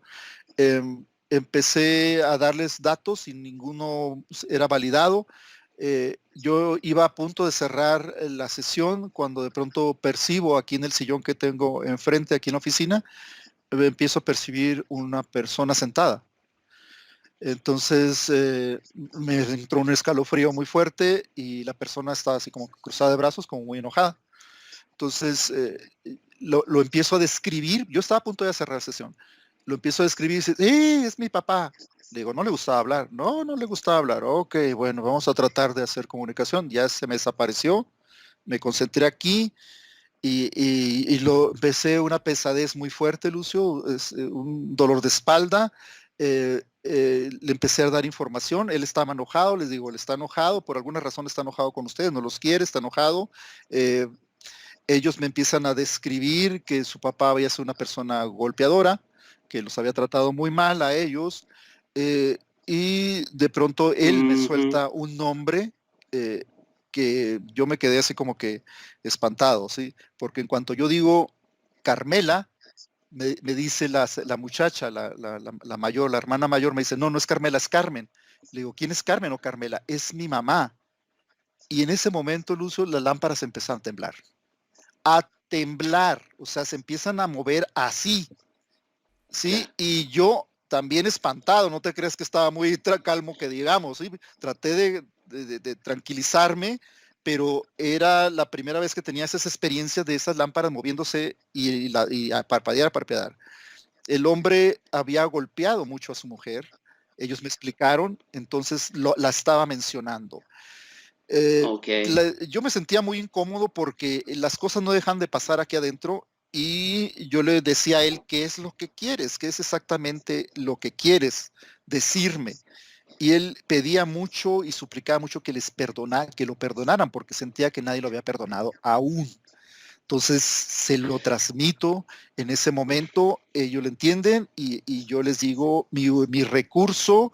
Empecé a darles datos y ninguno era validado. Yo iba a punto de cerrar la sesión cuando de pronto percibo aquí en el sillón que tengo enfrente, aquí en la oficina, empiezo a percibir una persona sentada. Entonces me entró un escalofrío muy fuerte y la persona estaba así como cruzada de brazos, como muy enojada. Entonces lo empiezo a describir. Yo estaba a punto de cerrar la sesión. Lo empiezo a describir y dice, es mi papá. Le digo, no le gustaba hablar. No, no le gustaba hablar. Ok, bueno, vamos a tratar de hacer comunicación. Ya se me desapareció. Me concentré aquí y lo empecé una pesadez muy fuerte, Lucio, un dolor de espalda. Le empecé a dar información. Él estaba enojado. Les digo, él está enojado. Por alguna razón está enojado con ustedes. No los quiere, está enojado. Eh, Ellos me empiezan a describir que su papá había sido una persona golpeadora, que los había tratado muy mal a ellos, eh, y de pronto él me Ujú. suelta un nombre eh, que yo me quedé así como que espantado, ¿sí? Porque en cuanto yo digo Carmela, me dice la muchacha, la mayor, la hermana mayor, me dice, no, no es Carmela, es Carmen. Le digo, ¿quién es Carmen o Carmela? Es mi mamá. Y en ese momento, Lucio, las lámparas empezaron a temblar, o sea, se empiezan a mover así, ¿sí? Claro. Y yo también espantado, no te creas que estaba muy calmo que digamos, ¿sí? Traté de tranquilizarme, pero era la primera vez que tenía esas experiencias de esas lámparas moviéndose y a parpadear, a parpadear. El hombre había golpeado mucho a su mujer, ellos me explicaron, entonces la estaba mencionando. Ok. Yo me sentía muy incómodo porque las cosas no dejan de pasar aquí adentro y yo le decía a él qué es lo que quieres, qué es exactamente lo que quieres decirme. Y él pedía mucho y suplicaba mucho que lo perdonaran porque sentía que nadie lo había perdonado aún. Entonces se lo transmito en ese momento, ellos lo entienden y yo les digo, mi recurso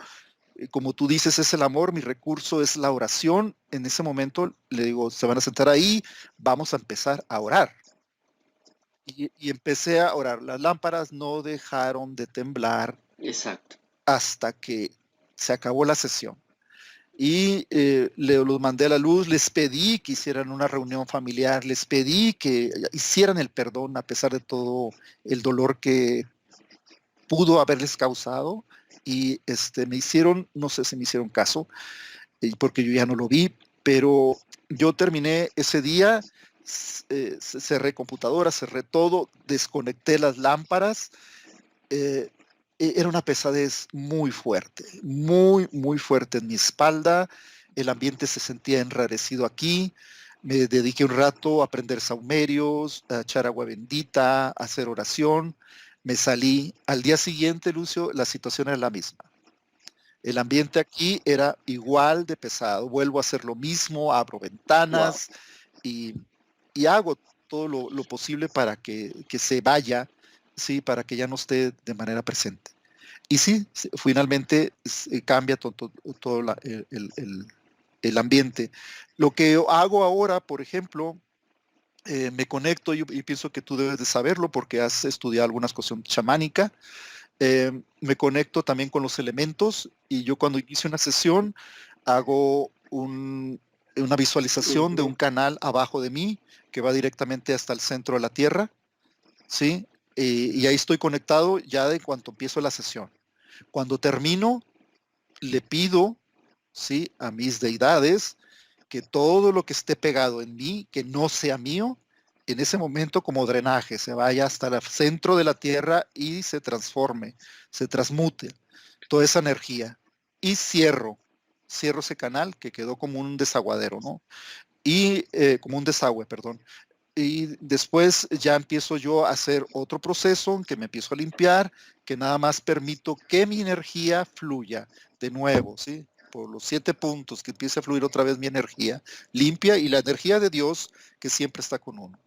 como tú dices, es el amor, mi recurso es la oración. En ese momento le digo, se van a sentar ahí, vamos a empezar a orar. Y empecé a orar. Las lámparas no dejaron de temblar Exacto. hasta que se acabó la sesión. Y los mandé a la luz, les pedí que hicieran una reunión familiar, les pedí que hicieran el perdón a pesar de todo el dolor que pudo haberles causado. Y me hicieron, no sé si me hicieron caso, porque yo ya no lo vi, pero yo terminé ese día, cerré computadora, cerré todo, desconecté las lámparas. eh, Era una pesadez muy fuerte, muy, muy fuerte en mi espalda. El ambiente se sentía enrarecido aquí. Me dediqué un rato a aprender saumerios, a echar agua bendita, a hacer oración. Me salí. Al día siguiente, Lucio, la situación era la misma. El ambiente aquí era igual de pesado. Vuelvo a hacer lo mismo, abro Wow. ventanas y, y hago todo lo posible para que se vaya. sí, para que ya no esté de manera presente. Y sí, finalmente cambia todo el ambiente. Lo que hago ahora, por ejemplo, me conecto y pienso que tú debes de saberlo porque has estudiado algunas cuestiones chamánica. Me conecto también con los elementos y yo cuando inicio una sesión hago una visualización de un Ujú. canal abajo de mí que va directamente hasta el centro de la Tierra, ¿sí? Y ahí estoy conectado ya de cuanto empiezo la sesión. Cuando termino, le pido, ¿sí?, a mis deidades que todo lo que esté pegado en mí, que no sea mío, en ese momento como drenaje, se vaya hasta el centro de la tierra y se transforme, se transmute toda esa energía. Y cierro ese canal que quedó como un desaguadero, ¿no? Y como un desagüe, perdón. Y después ya empiezo yo a hacer otro proceso en que me empiezo a limpiar, que nada más permito que mi energía fluya de nuevo, ¿sí? Por los 7 puntos, que empiece a fluir otra vez mi energía limpia y la energía de Dios que siempre está con uno.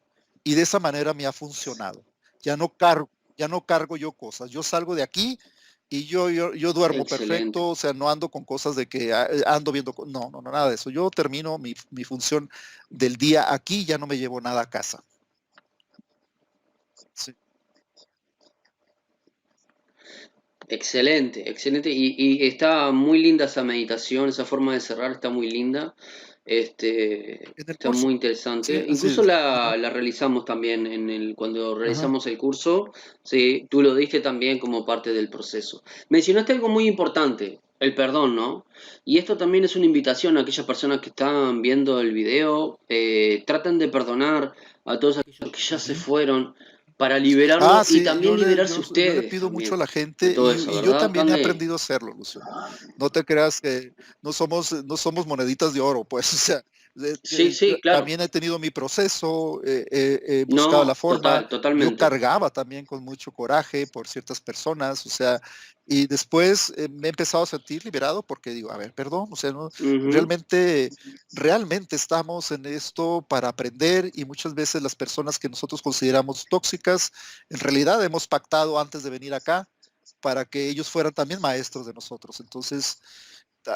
Y de esa manera me ha funcionado. Ya no cargo, ya no cargo yo cosas. Yo salgo de aquí y yo duermo Excelente. perfecto, o sea, no ando con cosas de que ando viendo, no, nada de eso. Yo termino mi función del día aquí, ya no me llevo nada a casa. Sí. Excelente, excelente. Y está muy linda esa meditación, esa forma de cerrar está muy linda. En el Está muy curso, sí, interesante. así Incluso es. Ajá, la realizamos también cuando ajá. realizamos el curso. Sí, tú lo diste también como parte del proceso. Mencionaste algo muy importante, el perdón, ¿no? Y esto también es una invitación a aquellas personas que están viendo el video. Traten de perdonar a todos aquellos que ya se Ujú. fueron para liberarlo y Sí, también liberarse yo le ustedes pido mucho a también la de gente todo eso, y yo ¿verdad, también he Cande? aprendido a hacerlo, Lucio. No te creas que no somos moneditas de oro, pues, o sea, Sí, yo sí, claro. también he tenido mi proceso, he buscado la No, forma, total, yo totalmente. cargaba también con mucho coraje por ciertas personas, o sea, y después me he empezado a sentir liberado porque digo, a ver, perdón, o sea, no, Ujú. realmente, realmente estamos en esto para aprender y muchas veces las personas que nosotros consideramos tóxicas, en realidad hemos pactado antes de venir acá para que ellos fueran también maestros de nosotros. Entonces,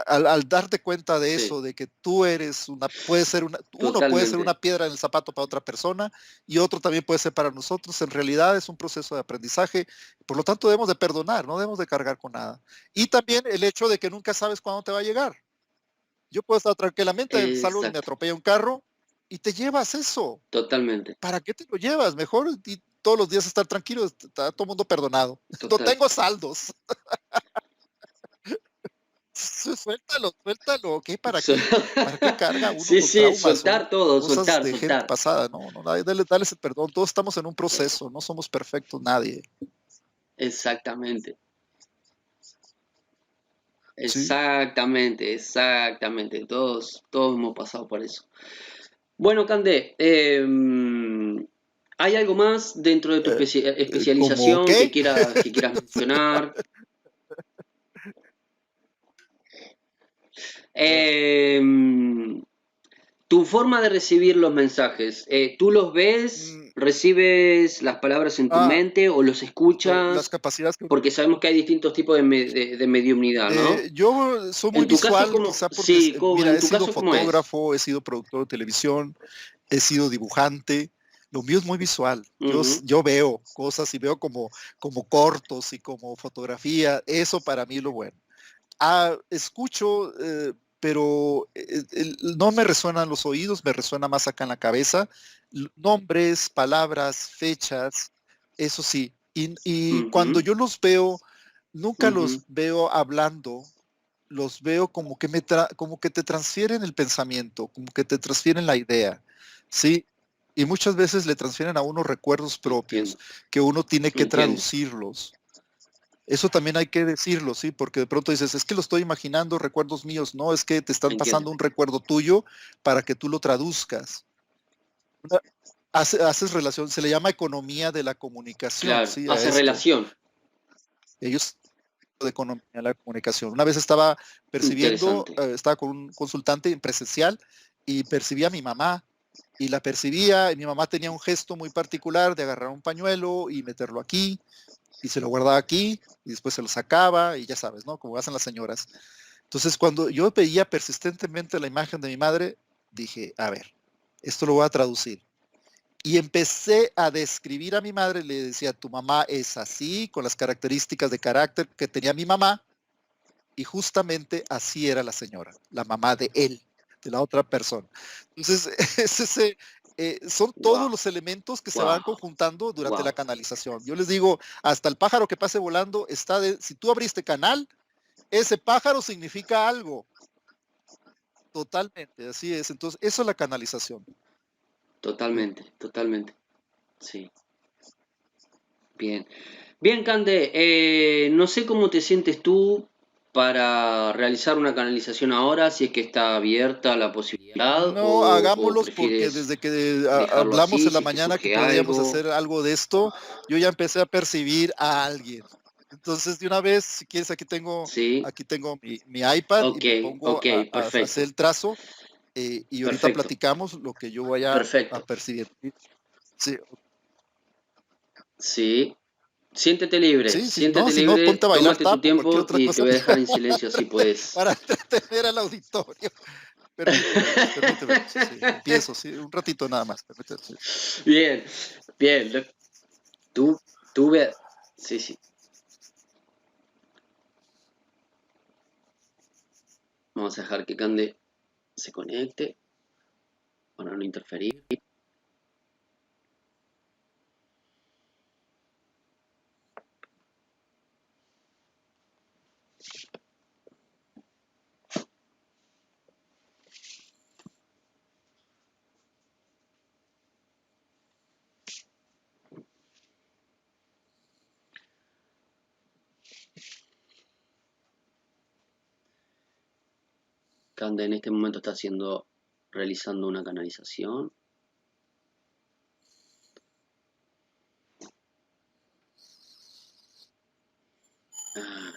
al darte cuenta de Sí, eso, de que tú eres puede ser uno puede ser una totalmente. piedra en el zapato para otra persona y otro también puede ser para nosotros, en realidad es un proceso de aprendizaje, por lo tanto debemos de perdonar, no debemos de cargar con nada. Y también el hecho de que nunca sabes cuándo te va a llegar. Yo puedo estar tranquilamente, salgo y me Exacto, atropella un carro y te llevas eso. totalmente. ¿Para qué te lo llevas? Mejor todos los días estar tranquilo, está todo el mundo perdonado. No Total. tengo saldos. Suéltalo, suéltalo. ¿Qué? ¿Para So- qué? ¿Para qué carga uno Sí, con sí, traumas o soltar todo, cosas soltar, de gente soltar. pasada? No, no, dale ese perdón. Todos estamos en un proceso, no somos perfectos nadie. Exactamente, Sí. exactamente, exactamente. Todos hemos pasado por eso. Bueno, Cande, ¿hay algo más dentro de tu Eh, ¿Cómo especialización qué? que quieras mencionar? Ah, Em, Tu forma de recibir los mensajes, ¿tú los ves, mm, recibes las palabras en tu ah, mente o los las escuchas? capacidades que Porque sabemos que hay distintos tipos de mediumnidad, ¿no? yo soy muy En tu caso, visual, ¿cómo? quizá porque, Sí, mira, en he tu sido caso, ¿cómo es? fotógrafo, he sido productor de televisión, he sido dibujante. Lo mío es muy visual. Ujú. Yo veo cosas y veo como cortos y como fotografía. Eso para mí es lo bueno. Escucho, pero no me resuenan los oídos, me resuena más acá en la cabeza. Nombres, palabras, fechas, eso sí. Y cuando Ujú. yo los veo, nunca los Ujú. veo hablando, los veo como que, como que te transfieren el pensamiento, como que te transfieren la idea, ¿sí? Y muchas veces le transfieren a uno recuerdos propios, Entiendo, que uno tiene que entiendo, traducirlos. Eso también hay que decirlo, ¿sí? Porque de pronto dices, es que lo estoy imaginando, recuerdos míos. No, es que te están entiendo. pasando un recuerdo tuyo para que tú lo traduzcas. Una- haces relación, se le llama economía de la comunicación, Claro, ¿sí? A hace esto. relación. Ellos de economía de la comunicación. Una vez estaba percibiendo, Interesante. estaba con un consultante en presencial y percibí a mi mamá. y la percibía, y mi mamá tenía un gesto muy particular de agarrar un pañuelo y meterlo aquí, y se lo guardaba aquí, y después se lo sacaba, y ya sabes, ¿no? Como hacen las señoras. Entonces, cuando yo veía persistentemente la imagen de mi madre, dije, a ver, esto lo voy a traducir. Y empecé a describir a mi madre, le decía, tu mamá es así, con las características de carácter que tenía mi mamá, y justamente así era la señora, la mamá de él, de la otra persona. Entonces, es ese, son todos Wow, los elementos que se van wow, conjuntando durante la wow. canalización. Yo les digo, hasta el pájaro que pase volando está de, si tú abriste canal, ese pájaro significa algo, totalmente, así es. Entonces, eso es la canalización. Sí. Totalmente, totalmente. Sí, bien. Bien, Cande, no sé cómo te sientes tú para realizar una canalización ahora, si es que está abierta la posibilidad No, o hagámoslos porque prefieres desde que dejarlo hablamos así, en la si te mañana que surge podíamos algo. hacer algo de esto, yo ya empecé a percibir a alguien. Entonces, de una vez, si quieres, Sí, aquí tengo mi iPad y ok, me pongo ok, a hacer perfecto, el trazo, y ahorita perfecto, platicamos lo que yo vaya a perfecto. percibir. Sí, Sí, sí, sí, no, siéntete si no, libre, ponte a bailar tómate tu tap o cualquier tiempo otra y te cosa, voy a digo, dejar en silencio si puedes. para entretener al auditorio. Permíteme, sí, empiezo, sí, un ratito nada más, permíteme, sí. Bien, bien, tú, tú ve. Sí, sí. Vamos a dejar que Cande se conecte para no interferir. Cande en este momento está realizando una canalización. Ah,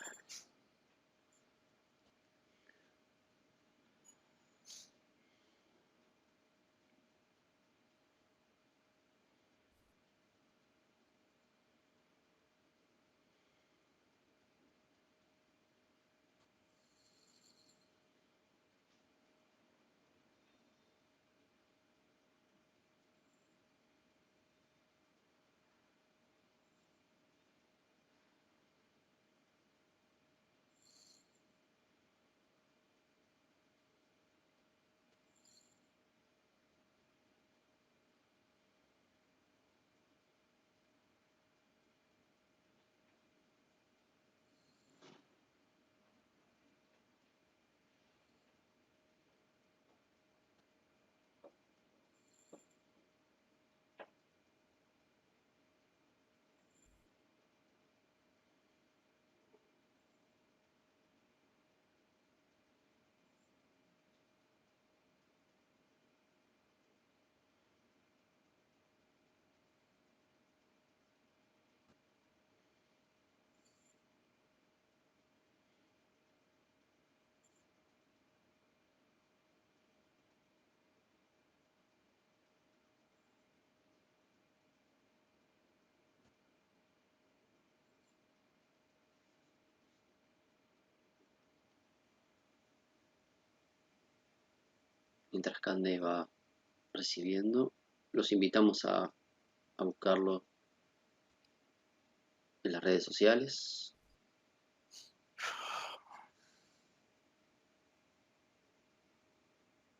mientras Cande va recibiendo, los invitamos a buscarlo en las redes sociales.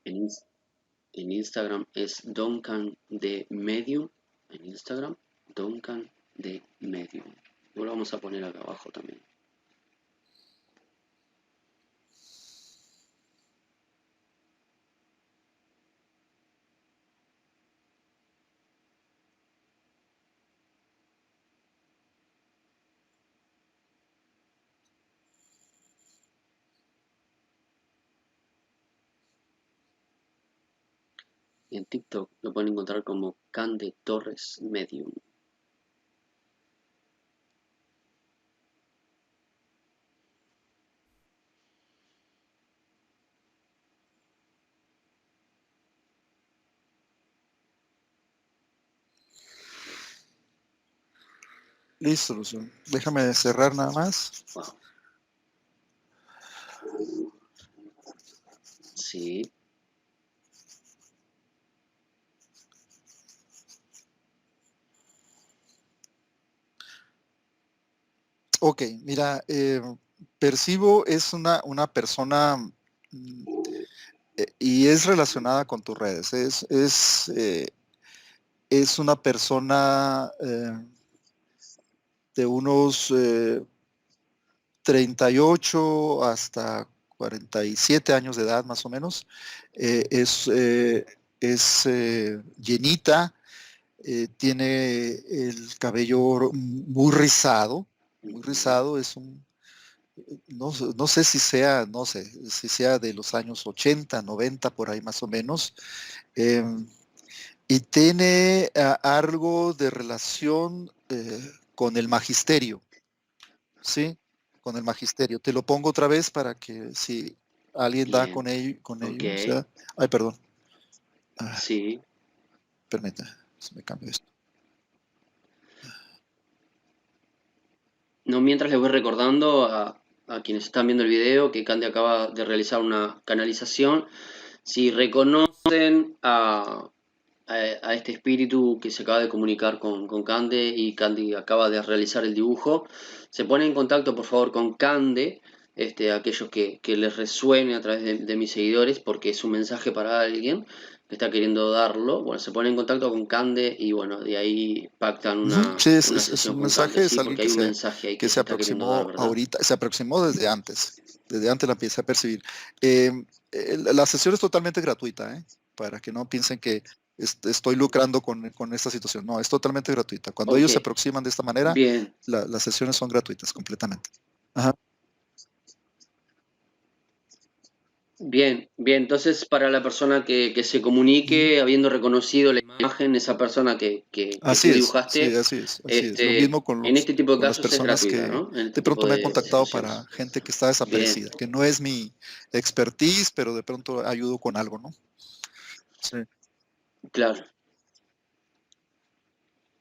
En, en Instagram es Duncan de Medium. En Instagram, Duncan de Medium. Lo vamos a poner acá abajo también. Y en TikTok lo pueden encontrar como Cande Torres Medium. Listo, Lucio. Déjame cerrar nada más. Wow. Sí, Ok, mira, Percibo es una persona y es relacionada con tus redes. Es una persona de unos 38 hasta 47 años de edad, más o menos. Eh, es es llenita, tiene el cabello muy ujú, rizado, no sé si sea, no sé, si sea de los años 80, 90, por ahí más o menos. em, y tiene algo de relación con el magisterio, ¿sí? Con el magisterio. Te lo pongo otra vez para que si alguien da bien, con ok, ello, o sea, ay, perdón, sí. permita, se me cambió esto. No, mientras les voy recordando a quienes están viendo el video que Candy acaba de realizar una canalización. Si reconocen a este espíritu que se acaba de comunicar con Cande y Candy acaba de realizar el dibujo, se ponen en contacto por favor con Cande, aquellos que les resuene a través de mis seguidores, porque es un mensaje para alguien que está queriendo darlo. Bueno, se ponen en contacto con Cande y bueno, de ahí pactan Ujú, sí, una es sesión un con Cande, mensaje, es ¿sí? alguien Porque hay un mensaje ahí que que se se está queriendo dar, aproximó ¿verdad? ahorita, se aproximó desde antes la empieza a percibir. Eh, la sesión es totalmente gratuita, ¿eh? Para que no piensen que estoy lucrando con esta situación. No, es totalmente gratuita. Cuando Ok, ellos se aproximan de esta manera, bien. las sesiones son gratuitas completamente. Ajá. Bien, bien. Entonces, para la persona que se Ujú. comunique, habiendo reconocido la imagen, esa persona que Así tú es, sí, dibujaste, así es, así es. Lo mismo en este tipo de con las casos es personas gratuita, que ¿no? En este de pronto tipo me han de contactado para sesiones. gente que está Bien, desaparecida, que no es mi expertise, pero de pronto ayudo con algo, ¿no? Sí. claro,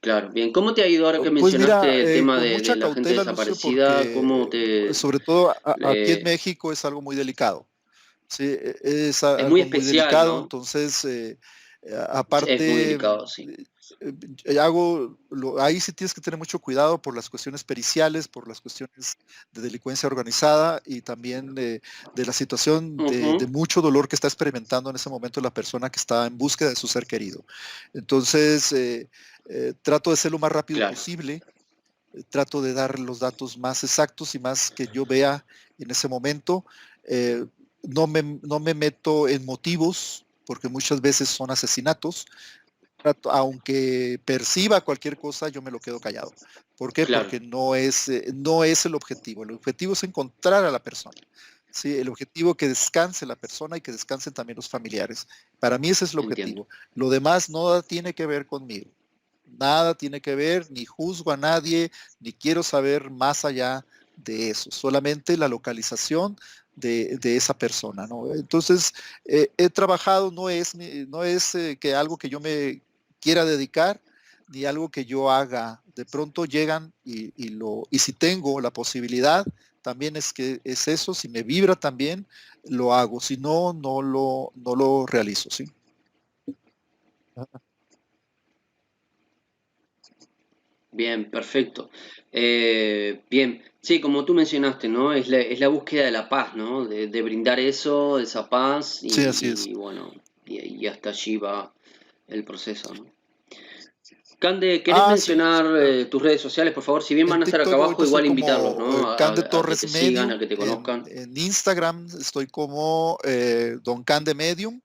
claro. Bien, ¿cómo te ha ido ahora que Pues mira, mencionaste el tema con de mucha la gente cautela, Lucio, desaparecida? ¿Cómo porque te... sobre todo aquí en eh, México es algo muy delicado. Sí, es es muy algo muy especial, delicado, ¿no? entonces, Es muy aparte, delicado, sí. ahí sí tienes que tener mucho cuidado por las cuestiones periciales, por las cuestiones de delincuencia organizada y también de la situación de Ujú, mucho dolor que está experimentando en ese momento la persona que está en búsqueda de su ser querido. Entonces, trato de ser lo más rápido claro, posible, trato de dar los datos más exactos y más que yo vea en ese momento. Eh, no me meto en motivos, porque muchas veces son asesinatos. Aunque perciba cualquier cosa, yo me lo quedo callado. ¿Por qué? claro, Porque no es el objetivo. El objetivo es encontrar a la persona. Sí, el objetivo es que descanse la persona y que descansen también los familiares. Para mí ese es el entiendo, objetivo. Lo demás no tiene que ver conmigo. Nada tiene que ver, ni juzgo a nadie, ni quiero saber más allá de eso. Solamente la localización de esa persona, ¿no? Entonces, he trabajado, no es que algo que yo me quiera dedicar, ni algo que yo haga. De pronto llegan y si tengo la posibilidad, también es que es eso, si me vibra también, lo hago. Si no, no lo realizo, ¿sí? bien, perfecto. Bien, sí, como tú mencionaste, ¿no? Es la búsqueda de la paz, ¿no? De brindar eso, esa paz Sí, así es. y bueno, y hasta allí va el proceso, ¿no? Cande, ¿querés Ah, sí, sí, mencionar claro. tus redes sociales, por favor? Si bien En van a estar acá TikTok abajo, ahorita estoy igual invitarlos, como ¿no? Can de A que Torres te sigan, a Medium. que te conozcan. En Instagram estoy como Don Can de Medium.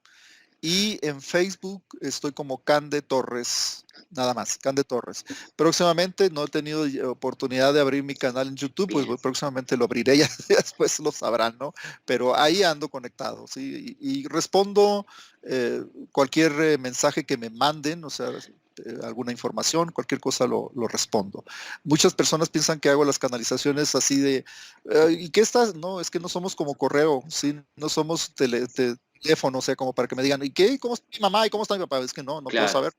Y en Facebook estoy como Can de Torres. Nada más, Can de Torres. Próximamente no he tenido oportunidad de abrir mi canal en YouTube, pues Bien, próximamente lo abriré, ya después lo sabrán, ¿no? Pero ahí ando conectado, ¿sí? Y respondo eh, cualquier mensaje que me manden, o sea, alguna información, cualquier cosa lo respondo. Muchas personas piensan que hago las canalizaciones así de, ¿y qué estás? No, es que no somos como correo, ¿sí? No somos teléfono, o sea, como para que me digan, ¿y qué? ¿Cómo está mi mamá? ¿Y cómo está mi papá? Es que no puedo claro, saber.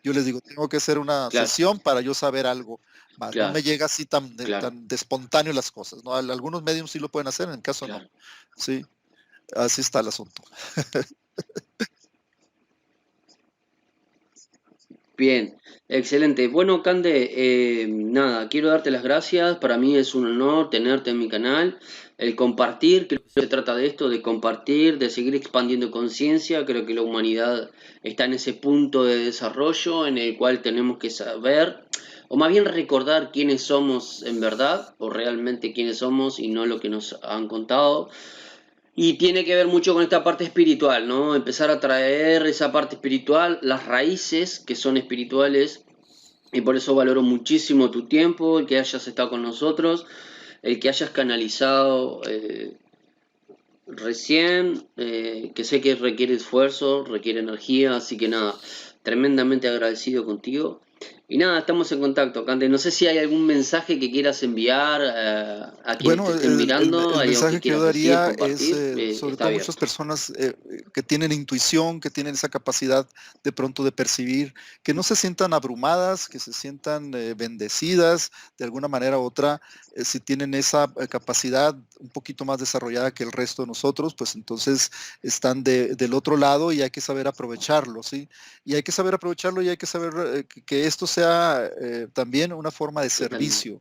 Yo les digo, tengo que hacer una Claro, sesión para yo saber algo más. No me claro, llega así claro, tan de espontáneo las cosas, ¿no? Algunos medios sí lo pueden hacer, en el caso no. claro. Sí, así está el asunto. Bien, excelente. Bueno, Cande, nada, quiero darte las gracias. Para mí es un honor tenerte en mi canal. El compartir, creo que se trata de esto, de compartir, de seguir expandiendo conciencia. Creo que la humanidad está en ese punto de desarrollo en el cual tenemos que saber, o más bien recordar quiénes somos en verdad, o realmente quiénes somos y no lo que nos han contado. Y tiene que ver mucho con esta parte espiritual, ¿no? Empezar a traer esa parte espiritual, las raíces que son espirituales, y por eso valoro muchísimo tu tiempo, el que hayas estado con nosotros, el que hayas canalizado recién, que sé que requiere esfuerzo, requiere energía, así que nada, tremendamente agradecido contigo. Y nada, estamos en contacto, Cande. No sé si hay algún mensaje que quieras enviar a quienes te Bueno, estén mirando, el hay algo que mensaje que yo quieras decir, daría es, compartir, sobre está todo muchas abierto. personas que tienen intuición, que tienen esa capacidad de pronto de percibir, que no se sientan abrumadas, que se sientan bendecidas de alguna manera u otra, si tienen esa capacidad un poquito más desarrollada que el resto de nosotros, pues entonces están del otro lado y hay que saber aprovecharlo, ¿sí? Y hay que saber aprovecharlo y hay que saber que esto sea también una forma Totalmente.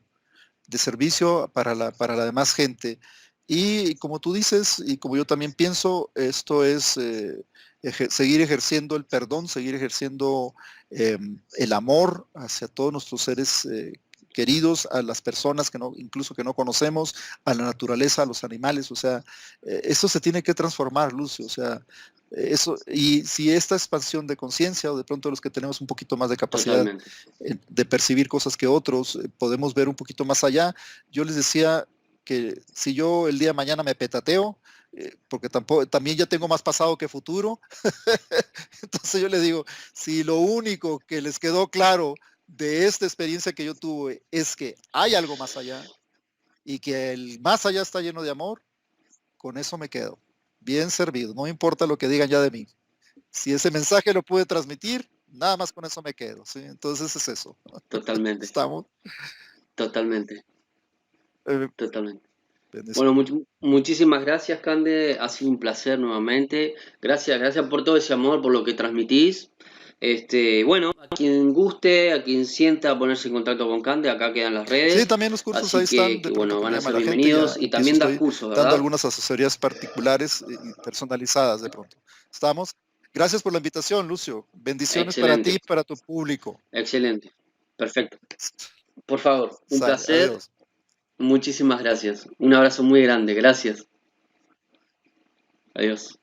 de servicio para la demás gente. Y como tú dices, y como yo también pienso, esto es seguir ejerciendo el perdón, seguir ejerciendo el amor hacia todos nuestros seres queridos, a las personas que no, incluso que no conocemos, a la naturaleza, a los animales. O sea, esto se tiene que transformar, Lucio. O sea, eso, y si esta expansión de conciencia, o de pronto los que tenemos un poquito más de capacidad Totalmente. de percibir cosas que otros, podemos ver un poquito más allá. Yo les decía que si yo el día de mañana me petateo, porque tampoco, también ya tengo más pasado que futuro, entonces yo les digo, si lo único que les quedó claro de esta experiencia que yo tuve es que hay algo más allá y que el más allá está lleno de amor, con eso me quedo. Bien servido, no importa lo que digan ya de mí. Si ese mensaje lo pude transmitir, nada más con eso me quedo, ¿sí? Entonces es eso. Totalmente. Estamos. Totalmente. Eh, Totalmente. bendiciones. Bueno, muchísimas gracias, Cande. Ha sido un placer nuevamente. Gracias, gracias por todo ese amor, por lo que transmitís. Bueno, a quien guste, a quien sienta ponerse en contacto con Cande, acá quedan las Sí, redes. también los cursos ahí Así están, de pronto bueno, que van me a llama ser la gente, ya bienvenidos. Y empiezo, también das estoy cursos, dando ¿verdad? algunas asesorías particulares y personalizadas de pronto. ¿Estamos? Gracias por la invitación, Lucio. Bendiciones para ti y Excelente, para tu público. excelente. Perfecto. Por favor, un Sale, placer. adiós. Muchísimas gracias. Un abrazo muy grande. Gracias. Adiós.